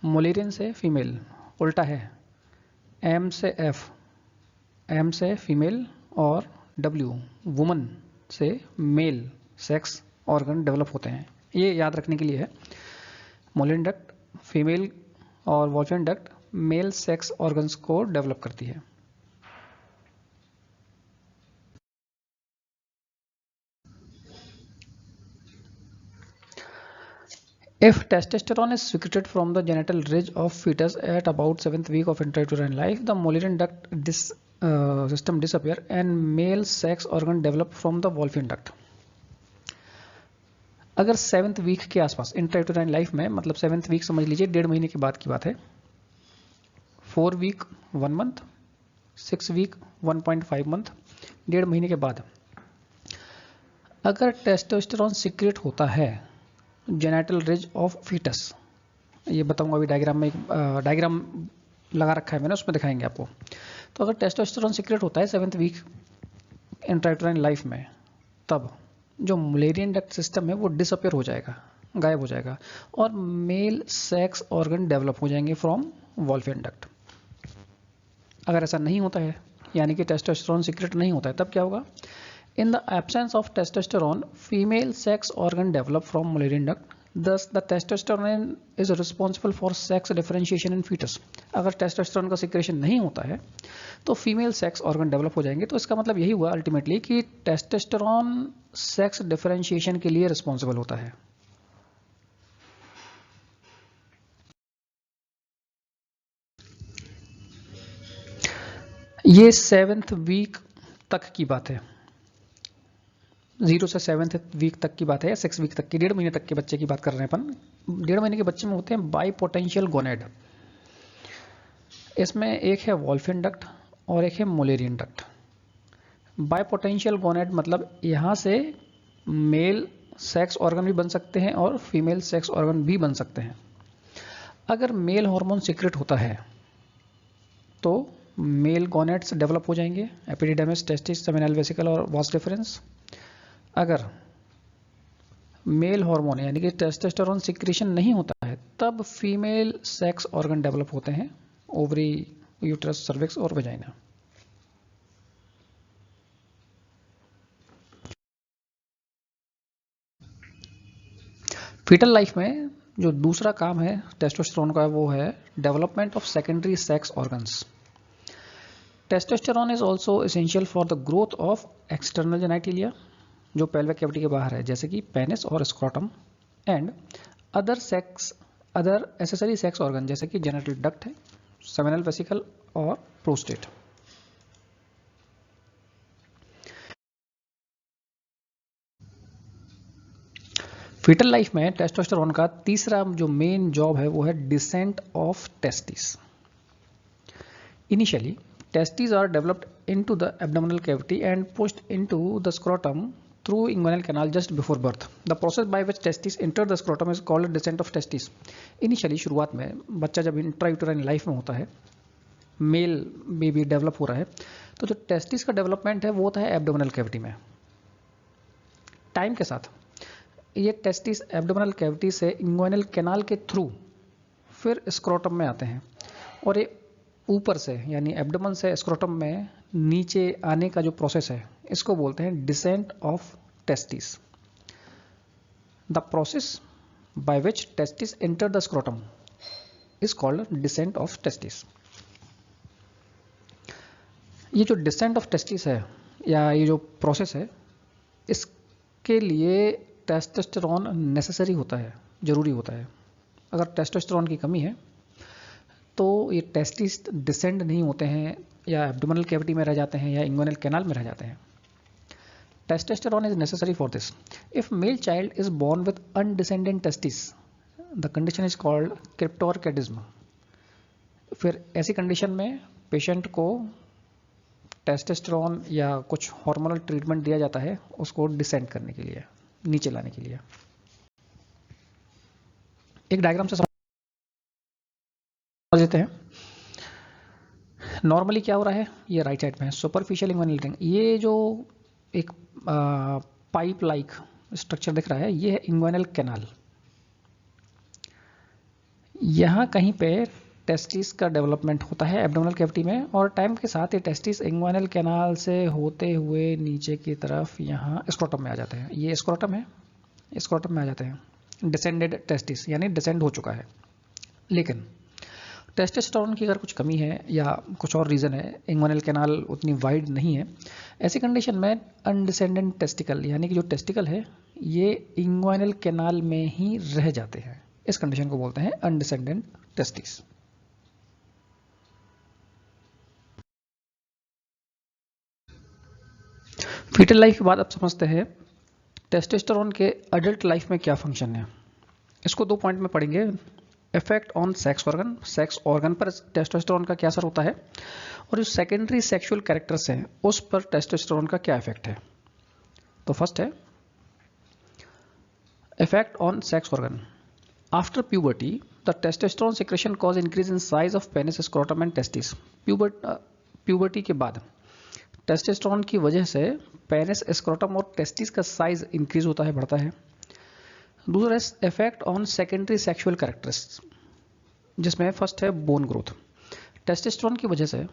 Mullerian से फीमेल, उल्टा है। M से F, M से फीमेल और W वुमन से मेल सेक्स ऑर्गन डेवलप होते हैं। ये याद रखने के लिए है। Mullerian duct फीमेल और Wolffian duct male sex organs को डेवलप करती है। If testosterone is secreted from the genital ridge of fetus at about 7th week of intrauterine life, the Mullerian duct system disappear and male sex organ develop from the Wolffian duct. अगर 7th week के आसपास intrauterine life में, मतलब 7th week समझ लीजिए 1.5 महीने के बाद की बात है, 4 वीक 1 मंथ, 6 वीक 1.5 मंथ, 1.5 महीने के बाद अगर टेस्टोस्टेरोन सीक्रेट होता है जेनिटल रिज ऑफ फीटस, ये बताऊंगा अभी डायग्राम में, डायग्राम लगा रखा है मैंने, उसमें दिखाएंगे आपको। तो अगर टेस्टोस्टेरोन सीक्रेट होता है 7th वीक इंट्रायूटेराइन लाइफ में, तब जो मुलेरियन डक्ट सिस्टम है वो डिसअपियर हो जाएगा, गायब हो जाएगा और मेल सेक्स ऑर्गन डेवलप हो जाएंगे फ्रॉम वॉल्फियन डक्ट। अगर ऐसा नहीं होता है, यानी कि टेस्टोस्टेरोन सीक्रेट नहीं होता है, तब क्या होगा? In the absence of testosterone female sex organ develop from Mullerian duct, thus the testosterone is responsible for sex differentiation in fetus। अगर टेस्टोस्टेरोन का सिक्रेशन नहीं होता है तो फीमेल सेक्स ऑर्गन डेवलप हो जाएंगे। तो इसका मतलब यही हुआ अल्टीमेटली कि टेस्टोस्टेरोन सेक्स डिफरेंशिएशन के लिए रिस्पॉन्सिबल होता है। ये 7th वीक तक की बात है, 0 से 7th वीक तक की बात है या 6 वीक तक की, 1.5 महीने तक के बच्चे की बात कर रहे हैं अपन। 1.5 महीने के बच्चे में होते हैं बाई पोटेंशियल गोनेड। इसमें एक है वॉल्फियन डक्ट और एक है Mullerian duct. By potential gonad मतलब यहाँ से मेल सेक्स ऑर्गन भी बन सकते हैं और फीमेल सेक्स ऑर्गन भी बन सकते हैं। अगर मेल हार्मोन सीक्रेट होता है तो मेल गोनेड्स डेवलप हो जाएंगे, एपिडिडर्मिस, टेस्टिस, सेमिनल वेसिकल और वास डिफरेंस। अगर मेल हार्मोन यानी कि टेस्टोस्टेरोन सिक्रीशन नहीं होता है तब फीमेल सेक्स ऑर्गन डेवलप होते हैं, ओवरी, यूट्रस, सर्विक्स और वजाइना। फीटल लाइफ में जो दूसरा काम है टेस्टोस्टेरोन का वो है development of secondary sex organs. Testosterone is also essential for the growth of external genitalia जो पेल्विक कैविटी के बाहर है, जैसे कि पेनिस और scrotum, and other accessory sex organ जैसे कि जेनिटल डक्ट है, सेमिनल वेसिकल और प्रोस्टेट। फीटल लाइफ में टेस्टोस्टेरोन का तीसरा जो मेन जॉब है वो है descent of testis. Initially testes are developed into the abdominal cavity and pushed into the scrotum through inguinal canal just before birth. The process by which testes enter the scrotum is called descent of testes. Initially शुरुआत में बच्चा जब intrauterine life में होता है, male baby develop हो रहा है, तो जो टेस्टिस का डेवलपमेंट है वो होता है एब्डोमिनल कैविटी में। टाइम के साथ ये टेस्टिस एब्डोमिनल कैविटी से इंगुइनल कैनाल के थ्रू फिर स्क्रोटम में आते हैं और ये ऊपर से यानी एब्डोमेन से स्क्रोटम में नीचे आने का जो प्रोसेस है इसको बोलते हैं descent of testis. The process by which testis enter the scrotum is called descent of testis. ये जो डिसेंट ऑफ टेस्टिस है या ये जो प्रोसेस है इसके लिए टेस्टोस्टेरोन नेसेसरी होता है, जरूरी होता है। अगर टेस्टोस्टेरोन की कमी है तो ये टेस्टिस डिसेंड नहीं होते हैं या एब्डोमिनल कैविटी में रह जाते हैं या इंगुइनल कैनाल में रह जाते हैं। Testosterone is necessary for this. If male child is born with undescended testis the condition is called cryptorchidism. फिर ऐसी कंडीशन में पेशेंट को टेस्टोस्टेरोन या कुछ हार्मोनल ट्रीटमेंट दिया जाता है उसको डिसेंड करने के लिए, नीचे लाने के लिए। एक डायग्राम से समझ लेते हैं। नॉर्मली क्या हो रहा है, ये राइट साइड में है सुपरफिशियल इंगुइनल रिंग। ये जो एक पाइप लाइक स्ट्रक्चर दिख रहा है ये है इंगुइनल कैनाल। यहाँ कहीं पे टेस्टिस का डेवलपमेंट होता है एब्डोमिनल कैविटी में और टाइम के साथ ये टेस्टिस इंगुइनल कैनाल से होते हुए नीचे की तरफ यहाँ स्क्रोटम में आ जाते हैं। ये स्क्रोटम है, स्क्रोटम में आ जाते हैं। डिसेंडेड टेस्टिस यानी डिसेंड हो चुका है। लेकिन टेस्टोस्टेरोन की अगर कुछ कमी है या कुछ और रीज़न है, इंगुइनल कैनाल उतनी वाइड नहीं है, ऐसी कंडीशन में अनडिसेंडेंट टेस्टिकल यानी कि जो टेस्टिकल है ये इंगुइनल कैनाल में ही रह जाते हैं। इस कंडीशन को बोलते हैं अनडिसेंडेंट टेस्टिस। फीटल लाइफ के बाद अब समझते हैं टेस्टोस्टेरोन के अडल्ट लाइफ में क्या फंक्शन है। इसको 2 पॉइंट में पढ़ेंगे। Effect on sex organ, sex organ पर टेस्टोस्टेरोन का क्या असर होता है, और जो सेकेंडरी सेक्सुअल कैरेक्टर्स हैं उस पर टेस्टोस्टेरोन का क्या इफेक्ट है। तो फर्स्ट है effect on sex organ. After puberty the testosterone secretion cause increase in size of penis, scrotum and testis. Puberty के बाद टेस्टोस्टेरोन की वजह से पेनिस, स्क्रोटम और टेस्टिस का साइज इंक्रीज होता है, बढ़ता है। दूसरा है effect on secondary sexual characteristics, जिसमें फर्स्ट है बोन ग्रोथ। टेस्टोस्टेरोन की वजह से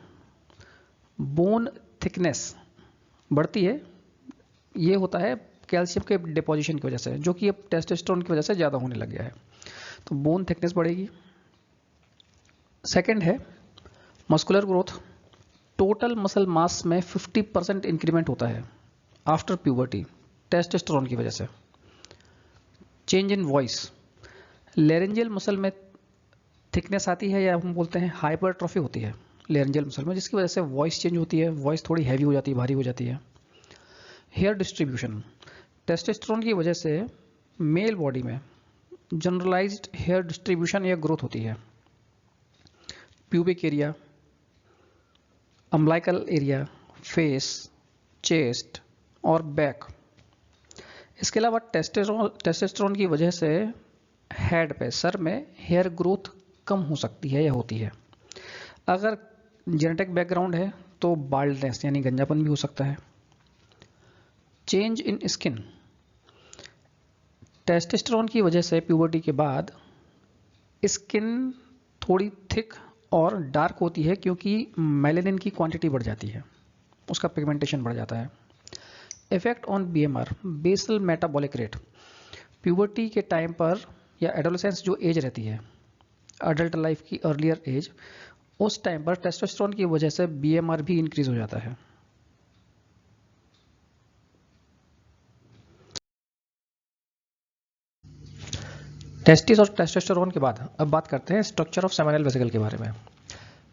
बोन थिकनेस बढ़ती है, ये होता है कैल्शियम के डिपोजिशन की वजह से, जो कि अब टेस्टोस्टेरोन की वजह से ज़्यादा होने लग गया है, तो बोन थिकनेस बढ़ेगी। सेकंड है muscular growth. Total muscle mass में 50% इंक्रीमेंट होता है आफ्टर प्यूबर्टी टेस्टोस्टेरोन की वजह से। Change in voice, laryngeal muscle में थिकनेस आती है, या हम बोलते हैं हाइपरट्रॉफी होती है लेरेंजियल मसल में, जिसकी वजह से वॉइस चेंज होती है, वॉइस थोड़ी हैवी हो जाती है, भारी हो जाती है। हेयर डिस्ट्रीब्यूशन, टेस्टोस्टेरोन की वजह से मेल बॉडी में जनरलाइज्ड हेयर डिस्ट्रीब्यूशन या ग्रोथ होती है। Pubic area, umbilical area, face, chest और बैक। इसके अलावा टेस्टोस्टेरोन की वजह से हेड पे, सर में हेयर ग्रोथ कम हो सकती है या होती है। अगर जेनेटिक बैकग्राउंड है तो बाल्डनेस यानी गंजापन भी हो सकता है। चेंज इन स्किन, टेस्टोस्टेरोन की वजह से प्यूबर्टी के बाद स्किन थोड़ी थिक और डार्क होती है, क्योंकि मेलेनिन की क्वांटिटी बढ़ जाती है, उसका पिगमेंटेशन बढ़ जाता है। Effect on BMR, basal metabolic rate. Puberty के टाइम पर या एडोलेसेंस जो एज रहती है, अडल्ट लाइफ की अर्लियर एज, उस टाइम पर टेस्टोस्टेरोन की वजह से बीएमआर भी इंक्रीज हो जाता है। टेस्टिस और टेस्टोस्टेरोन के बाद अब बात करते हैं स्ट्रक्चर ऑफ सेमिनल वेसिकल के बारे में।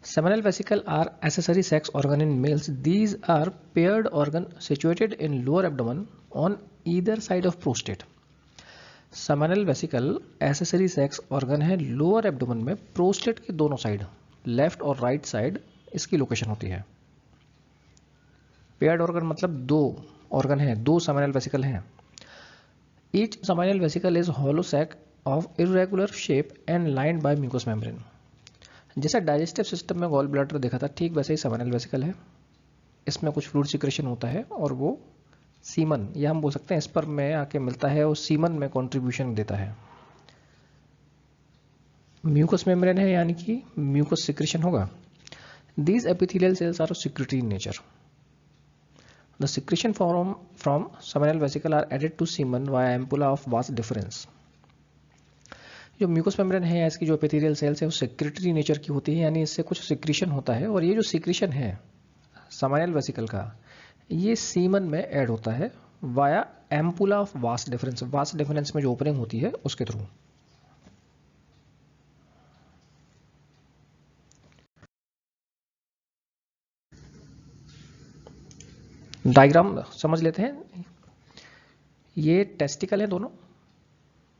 Seminal vesicle are accessory sex organ in males. These are paired organ situated in lower abdomen on either side of prostate. Seminal vesicle accessory sex organ है लोअर एब्डोमेन में, prostate के दोनों side, left और right side इसकी location होती है। Paired organ मतलब दो ऑर्गन है, दो सेमिनल वेसिकल हैं। Each seminal vesicle is hollow sac of irregular shape and lined by mucus membrane. जैसा डाइजेस्टिव सिस्टम में गॉल ब्लैडर देखा था, ठीक वैसे ही सेमिनल वेसिकल है। इसमें कुछ फ्लूइड सिक्रेशन होता है और वो सीमन, या हम बोल सकते हैं स्पर्म में आके मिलता है और सीमन में कंट्रीब्यूशन देता है। म्यूकस मेम्ब्रेन है यानी कि म्यूकस सिक्रेशन होगा। These epithelial cells are secretory in nature. The secretion from seminal vesicle are added to semen via ampulla of vas deferens. जो म्यूकस मेम्ब्रेन है, इसकी जो एपिथेलियल सेल्स है वो सेक्रेटरी नेचर की होती है, यानी इससे कुछ सिक्रेशन होता है, और ये जो सिक्रेशन है सेमिनल वेसिकल का, ये सीमन में ऐड होता है via ampulla of vas difference. Vas deferens में जो ओपनिंग होती है उसके थ्रू। डायग्राम समझ लेते हैं। ये टेस्टिकल है दोनों,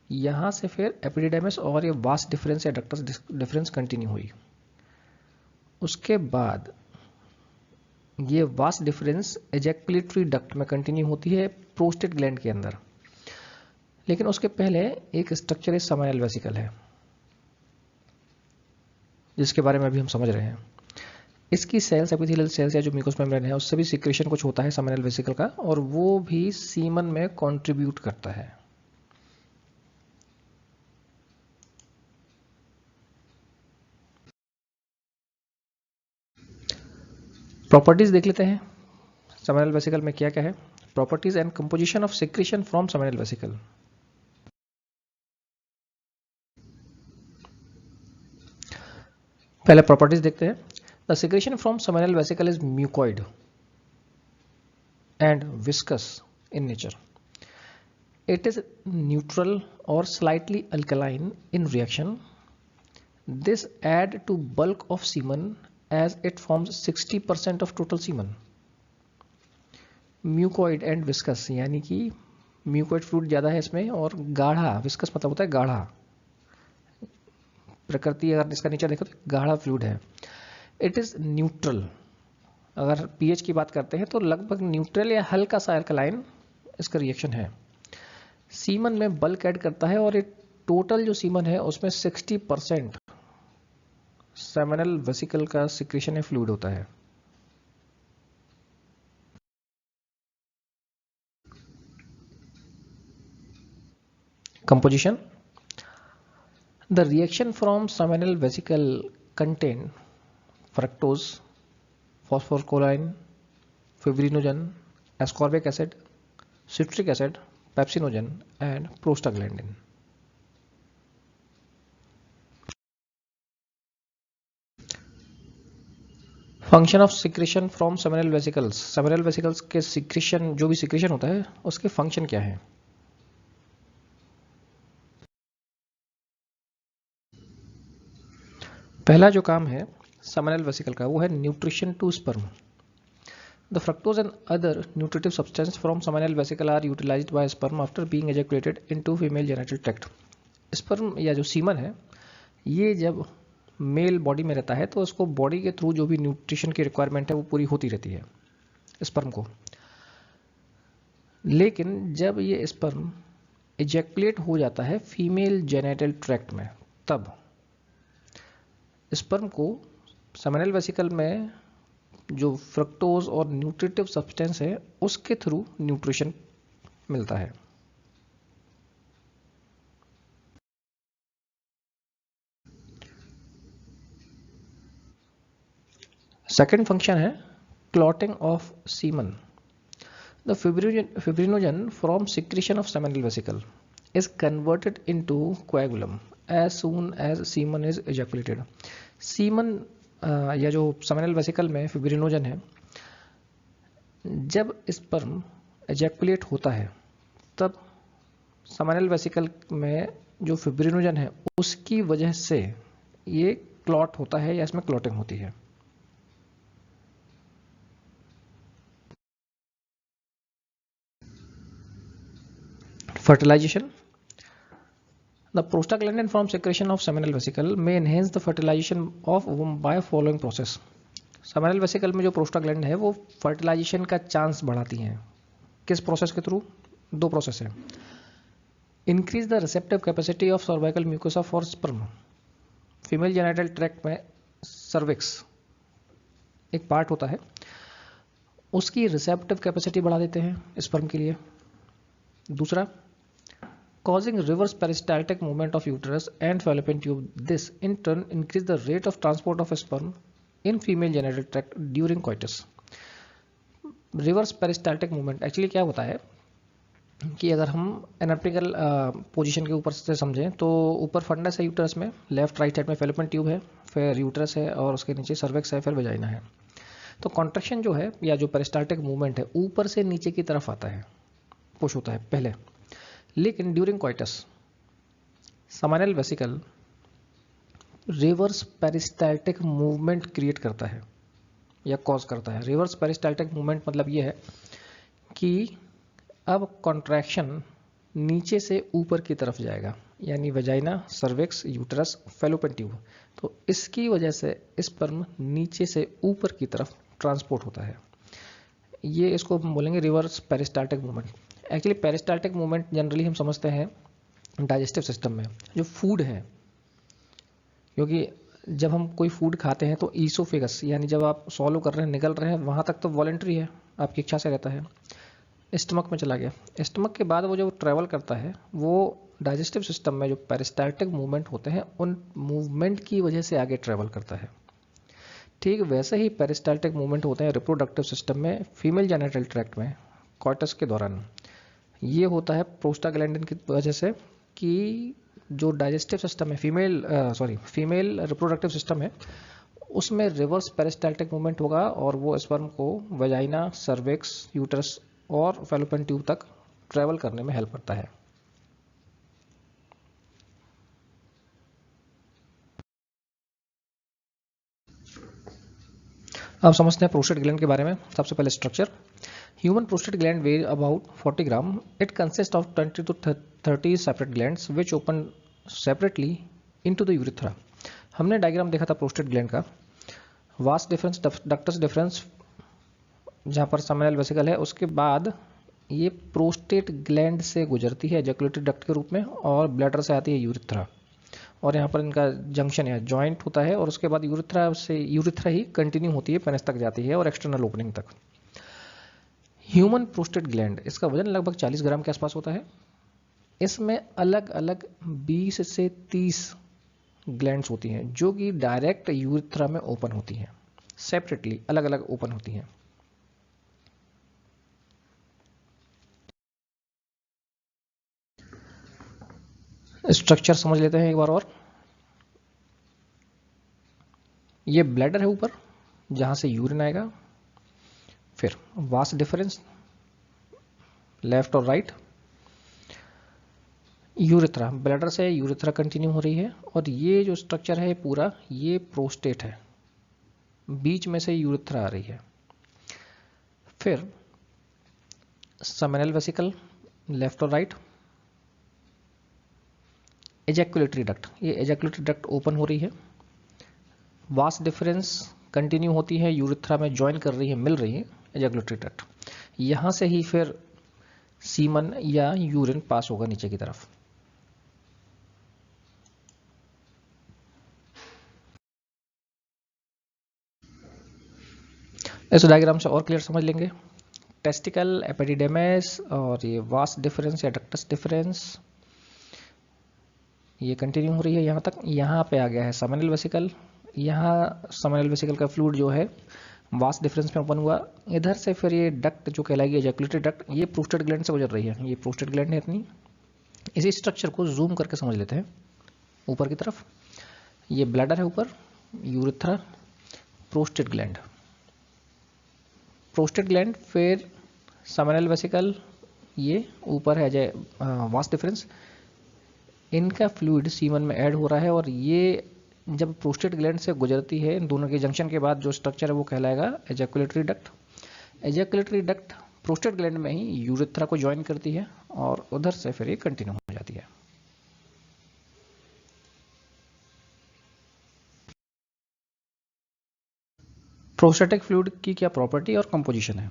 यहां से फिर एपिडिडेमिस और ये वास डिफरेंस या डक्टस डिफरेंस कंटिन्यू हुई। उसके बाद ये वास डिफरेंस एजैकुलेटरी डक्ट में कंटिन्यू होती है प्रोस्टेट ग्लैंड के अंदर। लेकिन उसके पहले एक स्ट्रक्चर इस सेमिनल वेसिकल है, जिसके बारे में अभी हम समझ रहे हैं। इसकी सेल्स, एपिथेलियल सेल्स या जो म्यूकस मेम्ब्रेन है, उससे भी सिक्रेशन कुछ होता है सेमिनल वेसिकल का, और वो भी सीमन में कंट्रीब्यूट करता है। प्रॉपर्टीज देख लेते हैं सेमिनल वेसिकल में क्या क्या है। Properties and composition of secretion from seminal vesicle. पहले प्रॉपर्टीज देखते हैं। The secretion from seminal vesicle is mucoid and viscous in nature. It is neutral or slightly alkaline in reaction. This add to bulk of semen as it forms 60% of total semen. Mucoid and viscous, यानी कि mucoid fluid ज़्यादा है इसमें, और गाढ़ा, viscous मतलब होता है गाढ़ा। प्रकृति अगर इसका नीचे देखो तो गाढ़ा फ्लूइड है। इट इज़ न्यूट्रल, अगर पीएच की बात करते हैं तो लगभग न्यूट्रल या हल्का सा अल्कलाइन इसका रिएक्शन है। सीमन में बल्क ऐड करता है, और एक टोटल जो सीमन है उसमें 60% सेमिनल वेसिकल का सिक्रेशन है, फ्लूइड होता है। Composition. The reaction from seminal vesicle contain fructose, phosphorcholine, fibrinogen, ascorbic acid, citric acid, pepsinogen, and prostaglandin. Function of secretion from seminal vesicles, seminal vesicles के secretion, जो भी secretion होता है उसके फंक्शन क्या है? पहला जो काम है सेमिनल वेसिकल का वो है nutrition to sperm. The fructose and other nutritive substance from seminal vesicle are utilised by sperm after being ejaculated into female genital tract. Sperm या जो सीमन है ये जब मेल बॉडी में रहता है तो उसको बॉडी के थ्रू जो भी न्यूट्रिशन की रिक्वायरमेंट है वो पूरी होती रहती है स्पर्म को. लेकिन जब ये स्पर्म इजैकुलेट हो जाता है फीमेल जेनिटल ट्रैक्ट में, तब स्पर्म को सेमिनल वेसिकल में जो फ्रक्टोज और न्यूट्रिटिव सब्सटेंस है उसके थ्रू न्यूट्रिशन मिलता है. सेकेंड फंक्शन है clotting of semen. The fibrinogen from secretion of seminal vesicle is converted into coagulum as soon as semen is ejaculated. Semen या जो सेमिनल वेसिकल में फिब्रिनोजन है, जब स्पर्म एजैकुलेट होता है तब सेमिनल वेसिकल में जो फिब्रिनोजन है उसकी वजह से ये क्लॉट होता है या इसमें क्लॉटिंग होती है. Fertilization. The prostaglandin from secretion of seminal vesicle may enhance the fertilization of womb by following process. seminal vesicle में जो प्रोस्टाग्लैंडिन है वो फर्टिलाइजेशन का चांस बढ़ाती हैं. किस प्रोसेस के थ्रू? दो प्रोसेस है. Increase the receptive capacity of cervical mucosa for sperm. Female genital tract में सर्विक्स एक पार्ट होता है, उसकी रिसेप्टिव कैपेसिटी बढ़ा देते हैं स्पर्म के लिए. दूसरा, causing reverse peristaltic movement of uterus and fallopian tube. This in turn increase the rate of transport of sperm in female genital tract during coitus. Reverse peristaltic movement actually क्या होता है कि अगर हम एनाटॉमिकल पोजीशन के ऊपर से समझें तो ऊपर फंडस है यूटरस में, लेफ्ट राइट साइड में फेलोपियन ट्यूब है, फिर यूटरस है और उसके नीचे सर्विक्स है, फिर वेजाइना है. तो कॉन्ट्रैक्शन जो है या जो पेरिस्टाल्टिक मूवमेंट है ऊपर से नीचे की तरफ आता है, पुश होता है पहले. लेकिन during coitus seminal vesicle reverse peristaltic movement create करता है या कॉज करता है. रिवर्स पेरिस्टाल्टिक मूवमेंट मतलब ये है कि अब कॉन्ट्रैक्शन नीचे से ऊपर की तरफ जाएगा, यानी vagina, cervix, uterus, fallopian tube. तो इसकी वजह से स्पर्म नीचे से ऊपर की तरफ ट्रांसपोर्ट होता है. ये इसको हम बोलेंगे reverse peristaltic movement. Actually peristaltic movement generally हम समझते हैं डाइजेस्टिव सिस्टम में जो फूड है, क्योंकि जब हम कोई फूड खाते हैं तो ईसोफेगस यानी जब आप सॉलो कर रहे हैं, निकल रहे हैं, वहाँ तक तो वॉलेंट्री है, आपकी इच्छा से रहता है. स्टमक में चला गया, स्टमक के बाद वो जो ट्रैवल करता है वो डाइजेस्टिव सिस्टम में जो पेरिस्टाल्टिक मूवमेंट होते हैं उन मूवमेंट की वजह से आगे ट्रैवल करता है. ठीक वैसे ही पेरिस्टाल्टिक मूवमेंट होते हैं रिप्रोडक्टिव सिस्टम में फीमेल जेनिटल ट्रैक्ट में कॉइटस के दौरान. ये होता है प्रोस्टाग्लैंडिन की वजह से कि जो डाइजेस्टिव सिस्टम है फीमेल रिप्रोडक्टिव सिस्टम है उसमें रिवर्स पेरिस्टाल्टिक मूवमेंट होगा और वो स्पर्म को वेजाइना, सर्विक्स, यूटरस और फेलोपियन ट्यूब तक ट्रैवल करने में हेल्प करता है. अब समझते हैं प्रोस्टेट ग्लैंड के बारे में. सबसे पहले structure. Human prostate gland weighs about 40 gram. It consists of 20 to 30 separate glands which open separately into the urethra. हमने डायग्राम देखा था प्रोस्टेट ग्लैंड का. वास्ट डिफरेंस, डक्टस डिफरेंस जहाँ पर सेमिनल वेसिकल है, उसके बाद ये प्रोस्टेट ग्लैंड से गुजरती है एजैकुलेटरी डक्ट के रूप में और ब्लैडर से आती है यूरिथ्रा, और यहाँ पर इनका जंक्शन या जॉइंट होता है और उसके बाद यूरिथ्रा ही कंटिन्यू होती है, पेनिस तक जाती है और एक्सटर्नल ओपनिंग तक. ह्यूमन प्रोस्टेट ग्लैंड, इसका वजन लगभग 40 ग्राम के आसपास होता है. इसमें अलग अलग 20 से 30 ग्लैंड्स होती हैं जो कि डायरेक्ट यूरेथ्रा में ओपन होती हैं, सेपरेटली अलग अलग ओपन होती हैं। स्ट्रक्चर समझ लेते हैं एक बार और। ये ब्लैडर है ऊपर जहां से यूरिन आएगा, फिर वास डिफरेंस लेफ्ट और राइट, यूरेथ्रा, ब्लैडर से यूरेथ्रा कंटिन्यू हो रही है, और ये जो स्ट्रक्चर है पूरा ये प्रोस्टेट है, बीच में से यूरेथ्रा आ रही है। फिर सेमिनल वेसिकल लेफ्ट और राइट, एजैकुलेटरी डक्ट, ये एजैकुलेटरी डक्ट ओपन हो रही है, वास डिफरेंस कंटिन्यू होती है, यूरेथ्रा में ज्वाइन कर रही है, मिल रही है एजैकुलेटरी डक्ट, यहां से ही फिर सीमन या यूरिन पास होगा नीचे की तरफ। इस डायग्राम से और क्लियर समझ लेंगे। टेस्टिकल, एपिडिडेमिस और ये वास डिफरेंस या डक्टस डिफरेंस ये कंटिन्यू हो रही है यहाँ तक। यहाँ पे आ गया है सेमिनल वेसिकल, यहाँ सेमिनल वेसिकल का फ्लूइड जो है वास डिफरेंस में ओपन हुआ, इधर से फिर ये डक्ट जो कहलाएगी एजैकुलेटरी डक्ट, ये प्रोस्टेट ग्लैंड से गुजर रही है, ये प्रोस्टेट ग्लैंड है इतनी। इसी स्ट्रक्चर को जूम करके समझ लेते हैं ऊपर की तरफ। ये ब्लैडर है ऊपर, urethra, prostate gland, prostate gland, फिर सेमिनल वेसिकल, ये ऊपर है वास डिफरेंस, इनका फ्लूइड सीमन में ऐड हो रहा है, और ये जब प्रोस्टेट ग्लैंड से गुजरती है इन दोनों के जंक्शन के बाद जो स्ट्रक्चर है वो कहलाएगा ejaculatory duct. Ejaculatory duct prostate gland में ही यूरेथ्रा को ज्वाइन करती है और उधर से फिर ये कंटिन्यू हो जाती है। प्रोस्टेटिक फ्लूइड की क्या प्रॉपर्टी और कंपोजिशन है,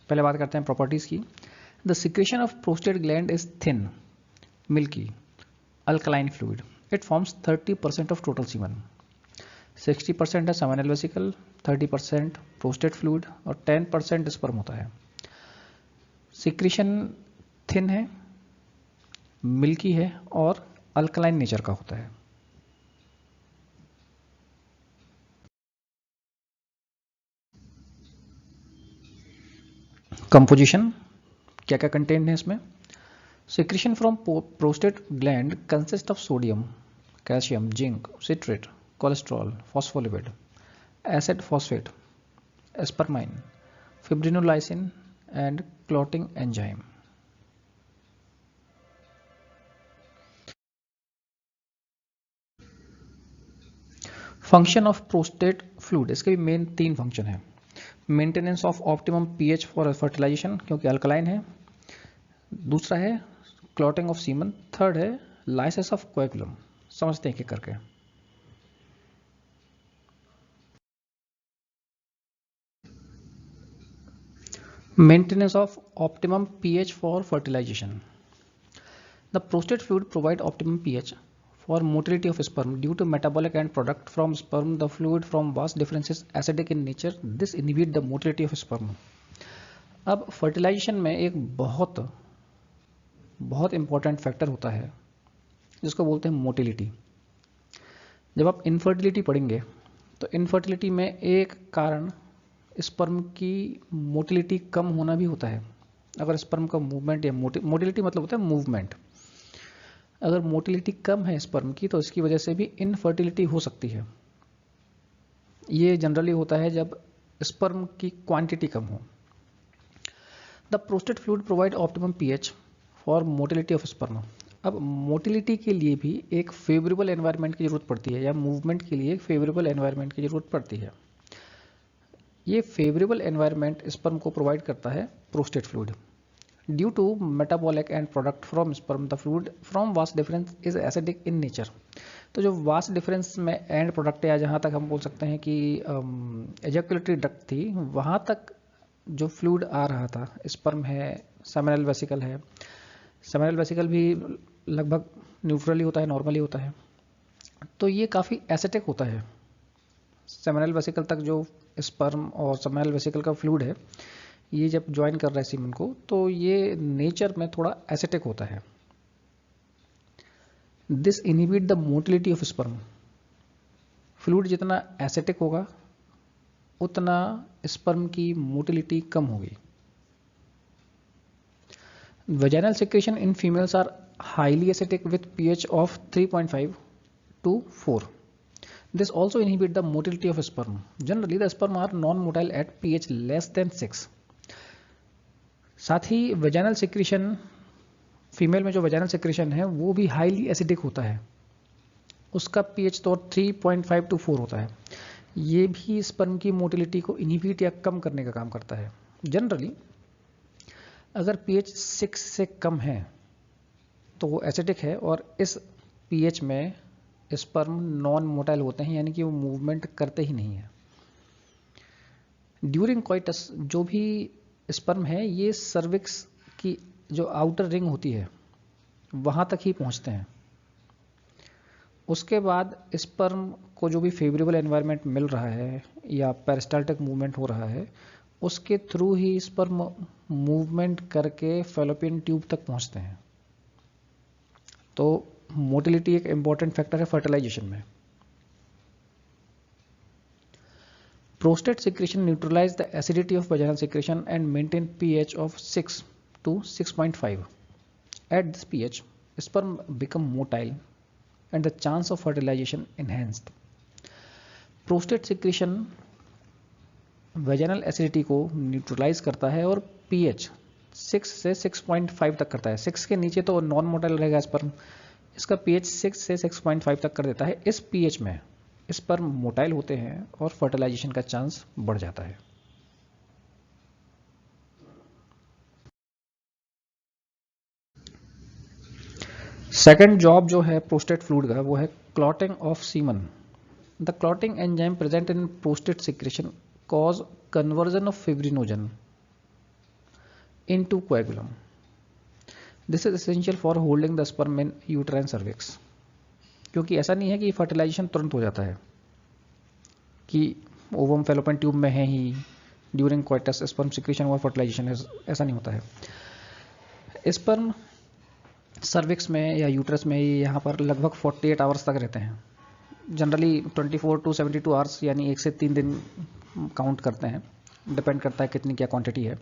पहले बात करते हैं प्रॉपर्टीज की। The secretion of prostate gland is thin, milky, alkaline fluid, it forms 30% of total semen. 60% है सेमिनल वेसिकल, 30% प्रोस्टेट फ्लूइड और 10% स्पर्म होता है। सिक्रीशन थिन है, मिल्की है और अल्कलाइन नेचर का होता है। कंपोजिशन क्या क्या कंटेंट है इसमें। Secretion from prostate gland consist of sodium, calcium, zinc, citrate, cholesterol, phospholipid, acid phosphate, spermine, fibrinolysin and clotting enzyme. Function of prostate fluid, इसके भी मेन 3 फंक्शन है। Maintenance of optimum pH for fertilisation, क्योंकि alkaline है। दूसरा है clotting of semen. Third है lysis of coagulum. समझते हैं एक करके। Maintenance of optimum pH for fertilization. The prostate fluid provide optimum pH for motility of sperm due to metabolic end product from sperm. The fluid from vas deferens is acidic in nature. This inhibit the motility of sperm. अब fertilisation में एक बहुत important factor होता है जिसको बोलते हैं motility. जब आप इनफर्टिलिटी पढ़ेंगे तो इनफर्टिलिटी में एक कारण स्पर्म की मोटिलिटी कम होना भी होता है। अगर स्पर्म का मूवमेंट या मोटिलिटी मतलब होता है मूवमेंट, अगर मोटिलिटी कम है स्पर्म की तो इसकी वजह से भी इनफर्टिलिटी हो सकती है। ये जनरली होता है जब स्पर्म की क्वांटिटी कम हो। The prostate fluid provide optimum pH for motility of sperm. अब मोटिलिटी के लिए भी एक फेवरेबल एनवायरनमेंट की जरूरत पड़ती है, या मूवमेंट के लिए एक फेवरेबल एनवायरनमेंट की जरूरत पड़ती है। ये फेवरेबल एनवायरनमेंट स्पर्म को प्रोवाइड करता है prostate fluid. Due to metabolic end product from sperm the fluid from vas deferens is acidic in nature. तो जो वास डिफरेंस में एंड प्रोडक्ट है, जहाँ तक हम बोल सकते हैं कि एजैकुलेटरी डक्ट थी, वहाँ तक जो फ्लूइड आ रहा था, स्पर्म है, सेमिनल वेसिकल है, सेमिनल वेसिकल भी लगभग न्यूट्रली होता है, नॉर्मली होता है, तो ये काफ़ी एसिडिक होता है। सेमिनल वेसिकल तक जो स्पर्म और सेमिनल वेसिकल का फ्लूइड है ये जब ज्वाइन कर रहा है सीमन को, तो ये नेचर में थोड़ा एसिटिक होता है। This inhibit the motility of sperm. Fluid जितना एसिटिक होगा उतना स्पर्म की मोटिलिटी कम होगी। Vaginal secretion in females are highly acidic with pH of 3.5 to 4. This also inhibit the motility of sperm. Generally, the sperm are non-motile at pH less than 6. साथ ही vaginal secretion, female में जो vaginal secretion है वो भी highly acidic होता है, उसका pH तो 3.5 to 4 होता है। ये भी स्पर्म की मोटिलिटी को इनहिबिट या कम करने का काम करता है। जनरली अगर पीएच 6 से कम है तो वो एसिडिक है और इस पीएच में स्पर्म नॉन मोटाइल होते हैं, यानी कि वो मूवमेंट करते ही नहीं है। ड्यूरिंग कोइटस जो भी स्पर्म है ये सर्विक्स की जो आउटर रिंग होती है वहां तक ही पहुंचते हैं। उसके बाद स्पर्म को जो भी फेवरेबल एनवायरनमेंट मिल रहा है या पेरिस्टाल्टिक मूवमेंट हो रहा है उसके थ्रू ही स्पर्म मूवमेंट करके फैलोपियन ट्यूब तक पहुंचते हैं। तो मोटिलिटी एक इंपॉर्टेंट फैक्टर है फर्टिलाइजेशन में। Prostate secretion neutralize the acidity of vaginal secretion and maintain pH of 6 to 6.5. At this pH, sperm become motile and the chance of fertilization enhanced. Prostate secretion vaginal acidity को neutralise करता है और pH 6 से 6.5 तक करता है। 6 के नीचे तो नॉन मोटाइल रहेगा स्पर्म, इसका पीएच 6 से 6.5 तक कर देता है। इस पीएच में स्पर्म मोटाइल होते हैं और फर्टिलाइजेशन का चांस बढ़ जाता है। सेकेंड जॉब जो है प्रोस्टेट फ्लूइड का वो है clotting of semen. The clotting enzyme present in prostate secretion cause conversion of fibrinogen into coagulum. This is essential for holding the sperm in uterine cervix. क्योंकि ऐसा नहीं है कि फर्टिलाइजेशन तुरंत हो जाता है कि ओवम फैलोपियन ट्यूब में है ही ड्यूरिंग क्वाइटस स्पर्म सिक्रेशन और फर्टिलाइजेशन, ऐसा नहीं होता है। स्पर्म सर्विक्स में या यूट्रस में यहाँ पर लगभग 48 आवर्स तक रहते हैं। जनरली 24 to 72 आवर्स यानी 1 से 3 दिन काउंट करते हैं, डिपेंड करता है कितनी क्या क्वांटिटी है।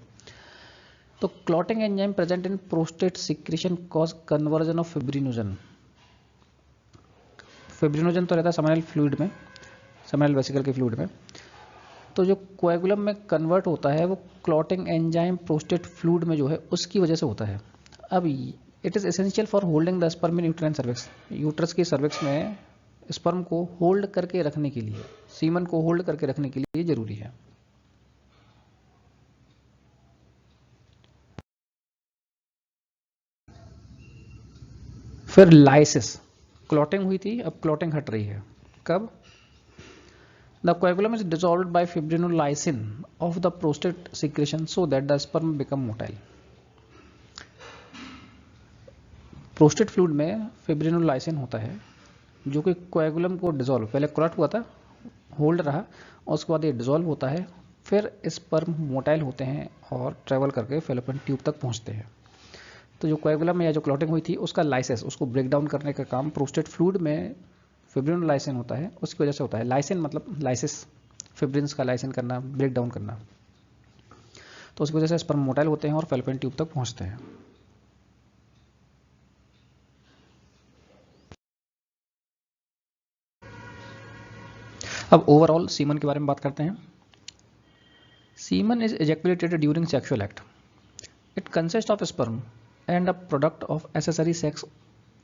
तो clotting enzyme present in prostate secretion cause conversion of fibrinogen. Fibrinogen तो रहता है सेमिनल फ्लूइड में, सेमिनल वेसिकल के फ्लूइड में, तो जो कोएगुलम में कन्वर्ट होता है वो क्लॉटिंग एंजाइम प्रोस्टेट फ्लूइड में जो है उसकी वजह से होता है। अब it is essential for holding the sperm in uterine cervix. Uterus की सर्विक्स में स्पर्म को होल्ड करके रखने के लिए, सीमन को होल्ड करके रखने के लिए जरूरी है। फिर लाइसिस, क्लॉटिंग हुई थी, अब क्लॉटिंग हट रही है। कब? The coagulum is dissolved by fibrinolysin of the prostate secretion so that the sperm become motile. Prostate fluid में फिब्रिनोलाइसिन होता है जो कि कोएगुलम को डिसॉल्व, पहले क्लॉट हुआ था, होल्ड रहा, और उसके बाद ये डिसॉल्व होता है, फिर स्पर्म मोटाइल होते हैं और ट्रेवल करके फैलोपियन ट्यूब तक पहुंचते हैं। तो जो कोएगुलम में या जो क्लॉटिंग हुई थी उसका लाइसिस, उसको ब्रेक डाउन करने का काम प्रोस्टेट फ्लूइड में फिब्रिनोलाइसिन होता है, उसकी वजह से होता है। लाइसिन मतलब लाइसिस, फिब्रिन्स का लाइसिन करना, ब्रेक डाउन करना, तो उसकी वजह से स्पर्म मोटाइल होते हैं और फैलोपियन ट्यूब तक पहुंचते हैं। अब ओवरऑल सीमन के बारे में बात करते हैं। Semen is ejaculated during sexual act. It consist of sperm and a product of accessory sex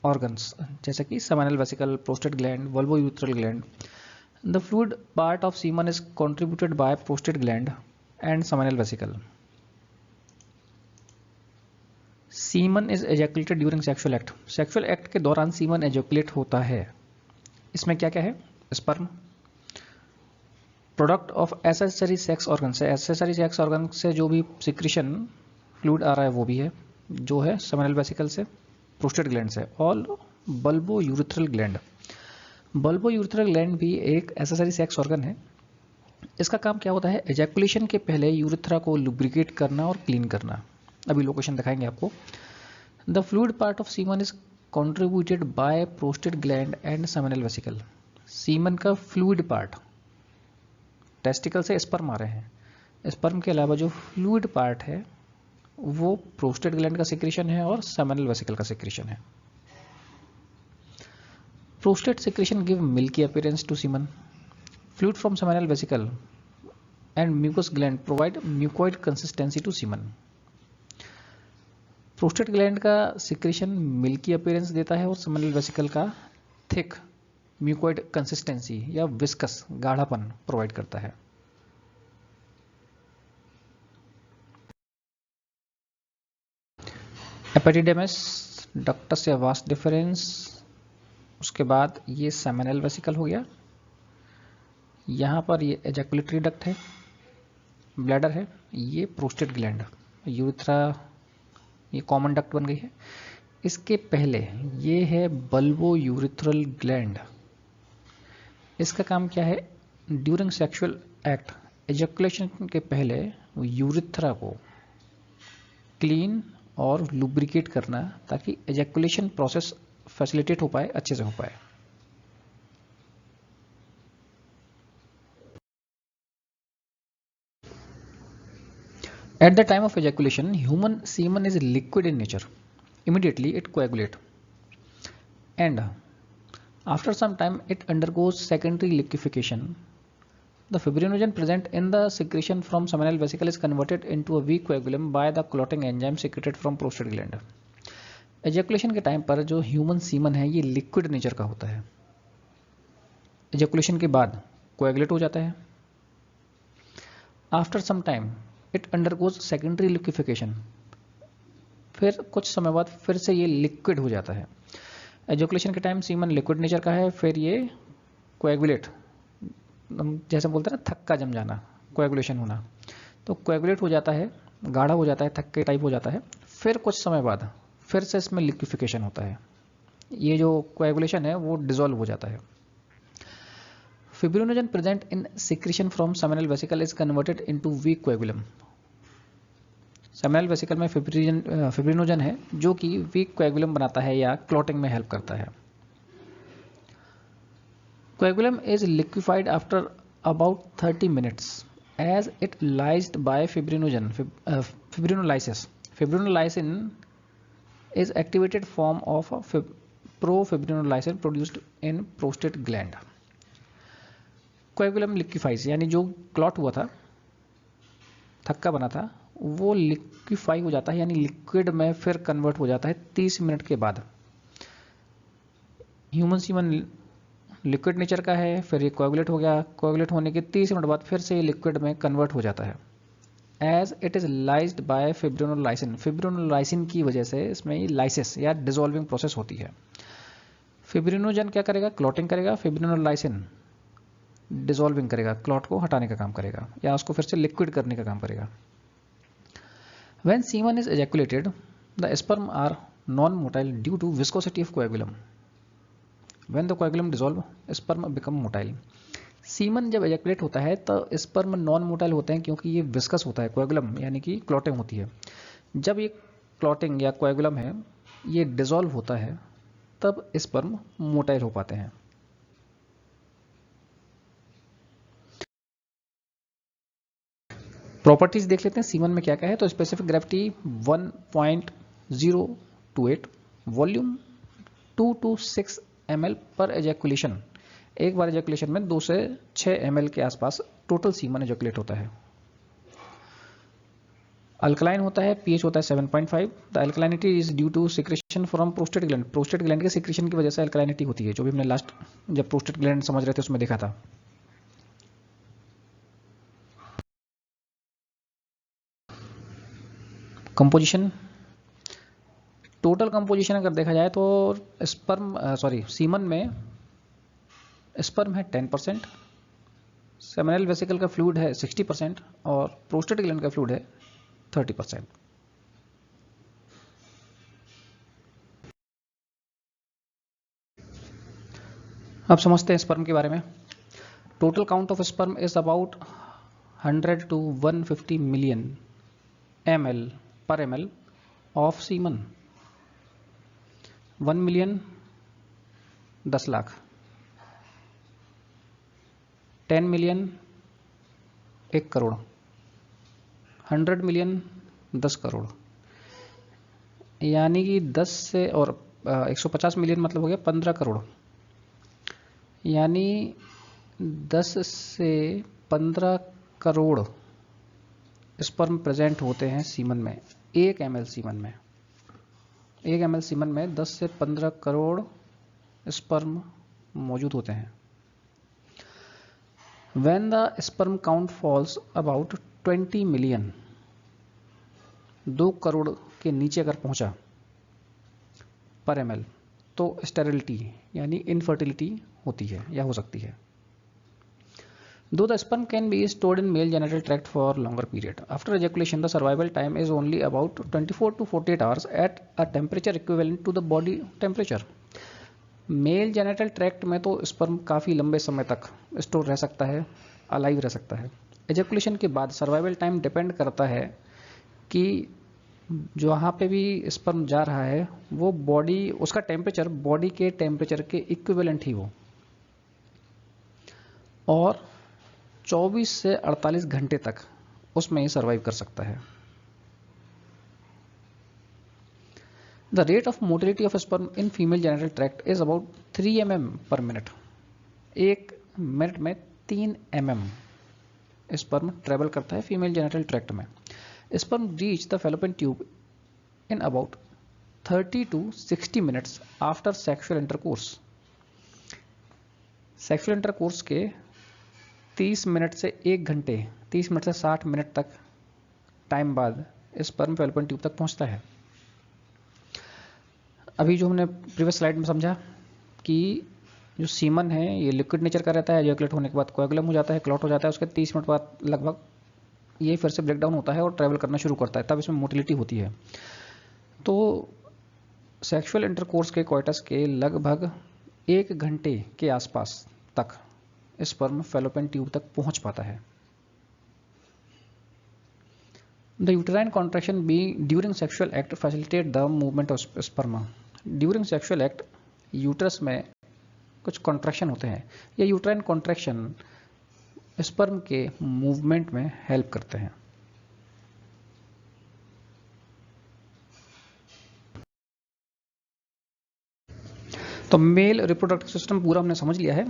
organs जैसे कि seminal vesicle, prostate gland, bulbourethral gland. The fluid part of semen is contributed by prostate gland and seminal vesicle. Semen is ejaculated during sexual act. Sexual act के दौरान semen एजैकुलेट होता है। इसमें क्या क्या है? Sperm, product of accessory sex organ से, accessory sex organ से जो भी सिक्रेशन फ्लूइड आ रहा है वो भी है, जो है सेमिनल वेसिकल से, प्रोस्टेट ग्लैंड से, और बल्बोयूरेथ्रल ग्लैंड। बल्बोयूरेथ्रल ग्लैंड भी एक एसेसरी सेक्स ऑर्गन है इसका काम क्या होता है? एजैकुलेशन के पहले यूरिथ्रा को लुब्रिकेट करना और क्लीन करना। अभी लोकेशन दिखाएंगे आपको। The fluid part of semen is contributed by prostate gland and seminal vesicle. Semen का फ्लूइड पार्ट, टेस्टिकल से स्पर्म आ रहे हैं, स्पर्म के अलावा जो फ्लूइड पार्ट है वो प्रोस्टेट ग्लैंड का सिक्रेशन है और सेमिनल वेसिकल का सिक्रेशन है। Prostate secretion give milky appearance to semen. Fluid from seminal vesicle and mucous gland provide mucoid consistency to semen। Prostate gland का सिक्रेशन मिल्की अपीयरेंस देता है और सेमिनल वेसिकल का थिक म्यूकोइड कंसिस्टेंसी या viscous गाढ़ापन provide करता है। एपिडिडेमिस, ductus या वास डिफरेंस, उसके बाद ये सेमिनल वेसिकल हो गया, यहाँ पर ये एजैकुलेटरी डक्ट है, ब्लैडर है, ये प्रोस्टेट ग्लैंड, यूरिथ्रा ये कॉमन डक्ट बन गई है। इसके पहले ये है बल्बो यूरिथ्रल ग्लैंड। इसका काम क्या है? ड्यूरिंग सेक्सुअल एक्ट, एजैकुलेशन के पहले यूरिथ्रा को क्लीन और लुब्रिकेट करना ताकि एजैकुलेशन प्रोसेस फैसिलिटेट हो पाए, अच्छे से हो पाए। At the time of ejaculation, human semen is liquid in nature. Immediately it coagulates, and after some time it undergoes secondary liquefaction. The fibrinogen present in the secretion from seminal vesicle is converted into a weak coagulum by the clotting enzyme secreted from prostate gland. Ejaculation के time पर जो human semen है ये liquid nature का होता है। Ejaculation के बाद कोएगुलेट हो जाता है। After some time it undergoes secondary liquefaction, फिर कुछ समय बाद फिर से ये लिक्विड हो जाता है। एजैकुलेशन के टाइम सीमन लिक्विड नेचर का है, फिर ये कोएगुलेट, जैसे बोलते हैं ना थक्का जम जाना, कोएगुलेशन होना, तो कोएगुलेट हो जाता है, गाढ़ा हो जाता है, थक्के टाइप हो जाता है। फिर कुछ समय बाद फिर से इसमें लिक्विफिकेशन होता है, ये जो कोएगुलेशन है वो डिसॉल्व हो जाता है। Fibrinogen present in secretion from seminal vesicle is converted into weak coagulum। Seminal vesicle में फिब्रिनोजन है जो कि वीक कोएगुलम बनाता है या क्लॉटिंग में हेल्प करता है। Coagulum is liquefied after about 30 minutes as it lysed by fibrinogen fibrinolysis. Fibrinolysin is activated form of profibrinolysin produced in prostate gland। Coagulum liquefies यानी जो क्लॉट हुआ था, थक्का बना था, वो लिक्विफाई हो जाता है यानी लिक्विड में फिर कन्वर्ट हो जाता है 30 मिनट के बाद। ह्यूमन सीमन लिक्विड नेचर का है, फिर ये कोएगुलेट हो गया, कोएगुलेट होने के 30 मिनट बाद फिर से ये लिक्विड में कन्वर्ट हो जाता है। एज इट इज लाइज्ड बाय फिब्रिनोलाइसिन, फिब्रिनोलाइसिन की वजह से इसमें लाइसिस या डिसॉल्विंग प्रोसेस होती है। फिब्रिनोजन क्या करेगा? क्लॉटिंग करेगा, फिब्रिनोलाइसिन डिसॉल्विंग करेगा, क्लॉट को हटाने का काम करेगा या उसको फिर से लिक्विड करने का काम करेगा। When semen is ejaculated the sperm are non motile due to viscosity of coagulum. When the coagulum dissolve sperm become motile. Semen जब एजैकुलेट होता है तो स्पर्म नॉन मोटाइल होते हैं क्योंकि ये विस्कस होता है, कोएगुलम यानी कि क्लॉटिंग होती है। जब ये क्लॉटिंग या कोएगुलम है ये डिसॉल्व होता है तब स्पर्म मोटाइल हो पाते हैं। प्रॉपर्टीज देख लेते हैं सीमन में क्या क्या है। तो specific gravity 1.028, volume 2 to 6 ml पर एजैकुलेशन। एक बार एजैकुलेशन में 2 से 6 ml के आसपास टोटल सीमन एजैकुलेट होता है। अल्कलाइन होता है, पीएच होता है 7.5। The alkalinity is due to secretion from prostate gland. Prostate gland के सिक्रेशन की वजह से अल्कलाइनिटी होती है, जो भी हमने लास्ट जब प्रोस्टेट ग्लैंड समझ रहे थे उसमें देखा था। कंपोजिशन, टोटल कंपोजिशन अगर देखा जाए तो सीमन में स्पर्म है 10%, सेमिनल वेसिकल का फ्लूइड है 60% और प्रोस्टेट ग्लैंड का फ्लूइड है 30%। अब समझते हैं स्पर्म के बारे में। Total count of sperm is about 100 to 150 million ml per ml of semen. 1 million 10 lakh, 10 million 1 crore, 100 million 10 crore, यानी कि 10 से और 150 मिलियन मतलब हो गया 15 करोड़, यानी 10 से 15 करोड़ स्पर्म प्रेजेंट होते हैं सीमन में, 1 ml सीमन में। 1 ml सीमन में 10 से 15 करोड़ स्पर्म मौजूद होते हैं। When the sperm count falls about 20 million, 2 crore के नीचे अगर पहुंचा पर ml, तो स्टेरिलिटी यानी इनफर्टिलिटी होती है या हो सकती है। Though the sperm can be stored in male genital tract for longer period, after ejaculation the survival time is only about 24 to 48 hours at a temperature equivalent to the body temperature. Mail genital tract में तो sperm काफ़ी लंबे समय तक store रह सकता है, alive रह सकता है। एजेकुलेशन के बाद सर्वाइवल टाइम डिपेंड करता है कि जहाँ पे भी स्पर्म जा रहा है वो बॉडी, उसका टेम्परेचर बॉडी के टेम्परेचर के इक्विवेलेंट ही हो, और 24 से 48 घंटे तक उसमें ही सर्वाइव कर सकता है। The rate of motility of sperm in female genital tract is about 3 mm per minute. 1 minute में 3 mm स्पर्म ट्रेवल करता है फीमेल जेनिटल ट्रैक्ट में। Sperm reach the fallopian tube in about 30 to 60 minutes after sexual intercourse. Sexual intercourse के 30 minute से 1 घंटे, 30 minute से 60 minute तक time बाद स्पर्म फैलोपियन ट्यूब तक पहुंचता है। अभी जो हमने प्रीवियस स्लाइड में समझा कि जो सीमन है ये लिक्विड नेचर का रहता है, एजैकुलेट होने के बाद कोएगुलम हो जाता है, क्लॉट हो जाता है, उसके 30 मिनट बाद लगभग ये फिर से ब्रेक डाउन होता है और ट्रैवल करना शुरू करता है, तब इसमें मोटिलिटी होती है। तो सेक्सुअल इंटरकोर्स के कोइटस के लगभग 1 घंटे के आसपास तक स्पर्म फैलोपियन ट्यूब तक पहुंच पाता है। The uterine contraction be during sexual act facilitate the movement of sperm. During sexual act uterus में कुछ कॉन्ट्रैक्शन होते हैं, ये यूटेराइन कॉन्ट्रैक्शन स्पर्म के मूवमेंट में हेल्प करते हैं। तो मेल रिप्रोडक्टिव सिस्टम पूरा हमने समझ लिया है।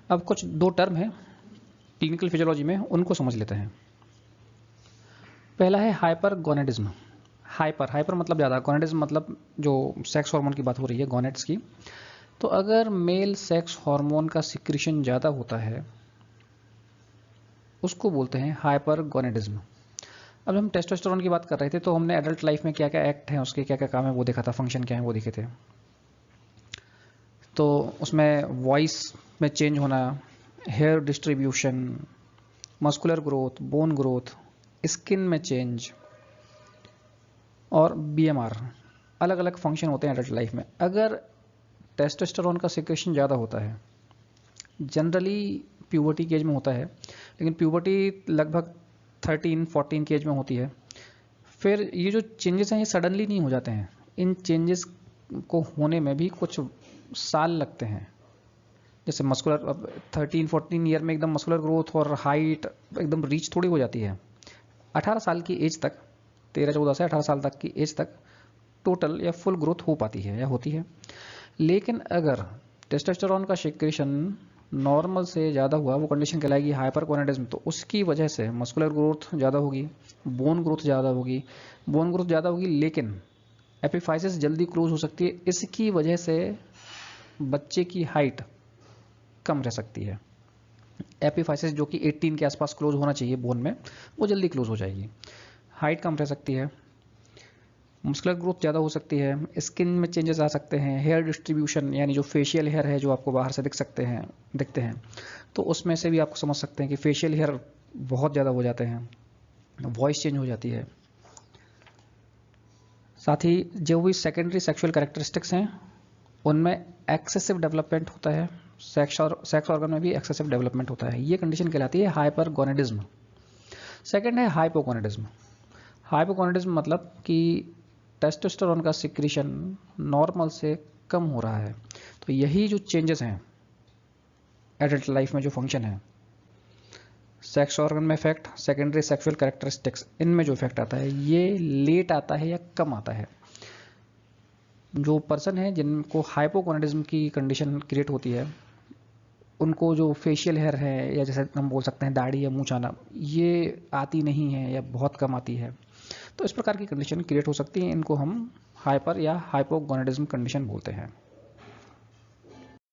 अब कुछ 2 टर्म है क्लिनिकल फिजियोलॉजी में, उनको समझ लेते हैं। पहला है हाइपर गोनेडिज्म। हाइपर मतलब ज़्यादा, गोनेडिज्म मतलब जो सेक्स हार्मोन की बात हो रही है, गोनेट्स की। तो अगर मेल सेक्स हार्मोन का सिक्रीशन ज़्यादा होता है उसको बोलते हैं हाइपर गोनेडिज्म। अब हम टेस्टोस्टेरोन की बात कर रहे थे, तो हमने एडल्ट लाइफ में क्या क्या एक्ट हैं, उसके क्या क्या काम है वो देखा था, फंक्शन क्या है वो देखे थे। तो उसमें वॉइस में चेंज होना, hair distribution, muscular growth, bone growth, skin में चेंज और बीएमआर, अलग अलग फंक्शन होते हैं एडल्ट लाइफ में। अगर टेस्टोस्टेरोन का सिक्रेशन ज़्यादा होता है, जनरली प्यूबर्टी की एज में होता है, लेकिन प्यूबर्टी लगभग 13-14 की एज में होती है। फिर ये जो चेंजेस हैं ये सडनली नहीं हो जाते हैं, इन चेंजेस को होने में भी कुछ साल लगते हैं। जैसे मस्कुलर, अब 13-14 ईयर में एकदम मस्कुलर ग्रोथ और हाइट एकदम रीच थोड़ी हो जाती है। 18 साल की एज तक, 13-14 से 18 साल तक की एज तक टोटल या फुल ग्रोथ हो पाती है या होती है। लेकिन अगर टेस्टोस्टेरोन का सिक्रेशन नॉर्मल से ज़्यादा हुआ, वो कंडीशन कहलाएगी हाइपर गोनेडिज्म। तो उसकी वजह से मस्कुलर ग्रोथ ज़्यादा होगी, बोन ग्रोथ ज़्यादा होगी, लेकिन एपिफाइसिस जल्दी क्लोज हो सकती है। इसकी वजह से बच्चे की हाइट कम रह सकती है। एपिफाइसिस जो कि 18 के आसपास क्लोज होना चाहिए बोन में, वो जल्दी क्लोज हो जाएगी, हाइट कम रह सकती है, मस्कुलर ग्रोथ ज़्यादा हो सकती है, स्किन में चेंजेस आ सकते हैं, हेयर डिस्ट्रीब्यूशन यानी जो फेशियल हेयर है जो आपको बाहर से दिखते हैं, तो उसमें से भी आपको समझ सकते हैं कि फेशियल हेयर बहुत ज़्यादा हो जाते हैं, वॉइस चेंज हो जाती है। साथ ही जो भी सेकेंडरी सेक्सुअल कैरेक्टरिस्टिक्स हैं उनमें एक्सेसिव डेवलपमेंट होता है, सेक्स ऑर्गन में भी एक्सेसिव डेवलपमेंट होता है। ये कंडीशन कहलाती है हाइपरगोनेडिज्म। सेकंड है हाइपोगोनेडिज्म। हाइपोगोनेडिज्म मतलब कि टेस्टोस्टेरोन का सिक्रीशन नॉर्मल से कम हो रहा है। तो यही जो चेंजेस हैं एडल्ट लाइफ में, जो फंक्शन है, सेक्स ऑर्गन में इफेक्ट, सेकेंडरी सेक्सुअल कैरेक्टरिस्टिक्स, इनमें जो इफेक्ट आता है ये लेट आता है या कम आता है। जो पर्सन है जिनको हाइपोगोनेडिज्म की कंडीशन क्रिएट होती है, उनको जो फेशियल हेयर है या जैसे हम बोल सकते हैं दाढ़ी या मूंछ आना, ये आती नहीं है या बहुत कम आती है। तो इस प्रकार की कंडीशन क्रिएट हो सकती है, इनको हम हाइपर या हाइपोगोनेडिज्म कंडीशन बोलते हैं।